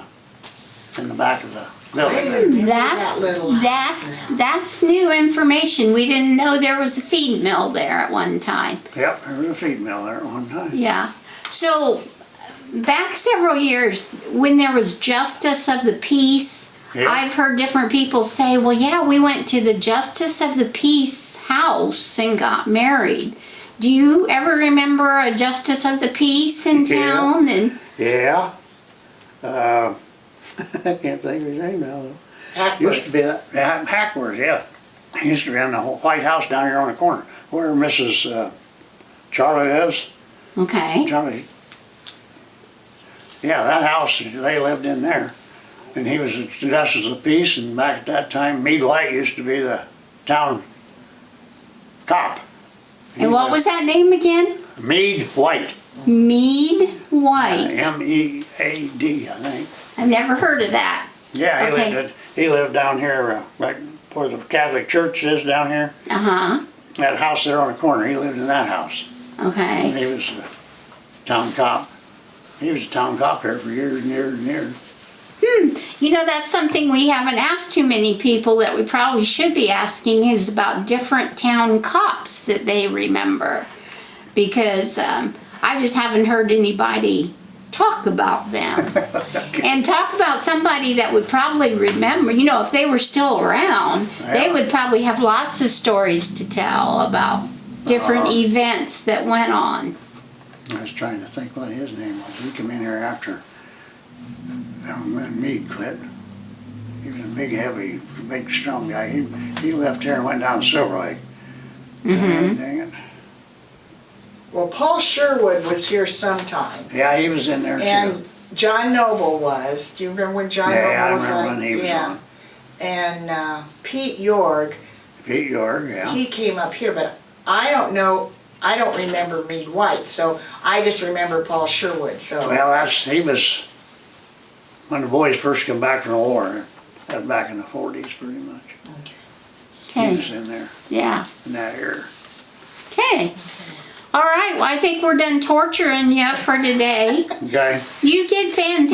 in the back of the building there. Remember That's that little house now. that's new information. We didn't know there was a feed mill there at one time. Yep, there was a feed mill there at one time. Yeah. So back several years when there was Justice of the Peace, Yeah. I've heard different people say, well, yeah, we went to the Justice of the Peace house and got married. Do you ever remember a Justice of the Peace in Yeah. town? And Yeah. I can't think of his name now. Though. Hackworth. Used to be that, Hackworth, yeah. He used to be in the White House down here on the corner where Mrs. Charlie lives. okay. Charlie, yeah, that house, they lived in there. And he was the Justice of the Peace, and back at that time, Meade White used to be the town cop. And what was that name again? Meade White, Meade White. M-E-A-D, I think. I've never heard of that. Yeah, Okay. he lived down here, right where the Catholic Church is down here. Uh-huh. That house there on the corner, he lived in that house. And Okay. he was a town cop. He was a town cop here for years and years and years. You know, that's something we haven't asked too many people that we probably should be asking is about different town cops that they remember. Because I just haven't heard anybody talk about them. And talk about somebody that would probably remember, you know, if they were still around, they Yeah. would probably have lots of stories to tell about different events that went on. I was trying to think what his name was. He came in here after when Meade quit. He was a big, heavy, big, strong guy. He left here and went down to Silver Lake. Dang it. Well, Paul Sherwood was here sometime. Yeah, he was in there too. And John Noble was. Do you remember when John Yeah, I Noble was remember like? when he was yeah. on. And Pete York, Pete York, yeah. he came up here, but I don't know. I don't remember Meade White, so I just remember Paul Sherwood. So Well, he was when the boys first come back from the war. That was back in the 40s, pretty much. He Okay. was in there Yeah. in that era. Okay. All right. Well, I think we're done torturing you for today. Okay. You did fantastic.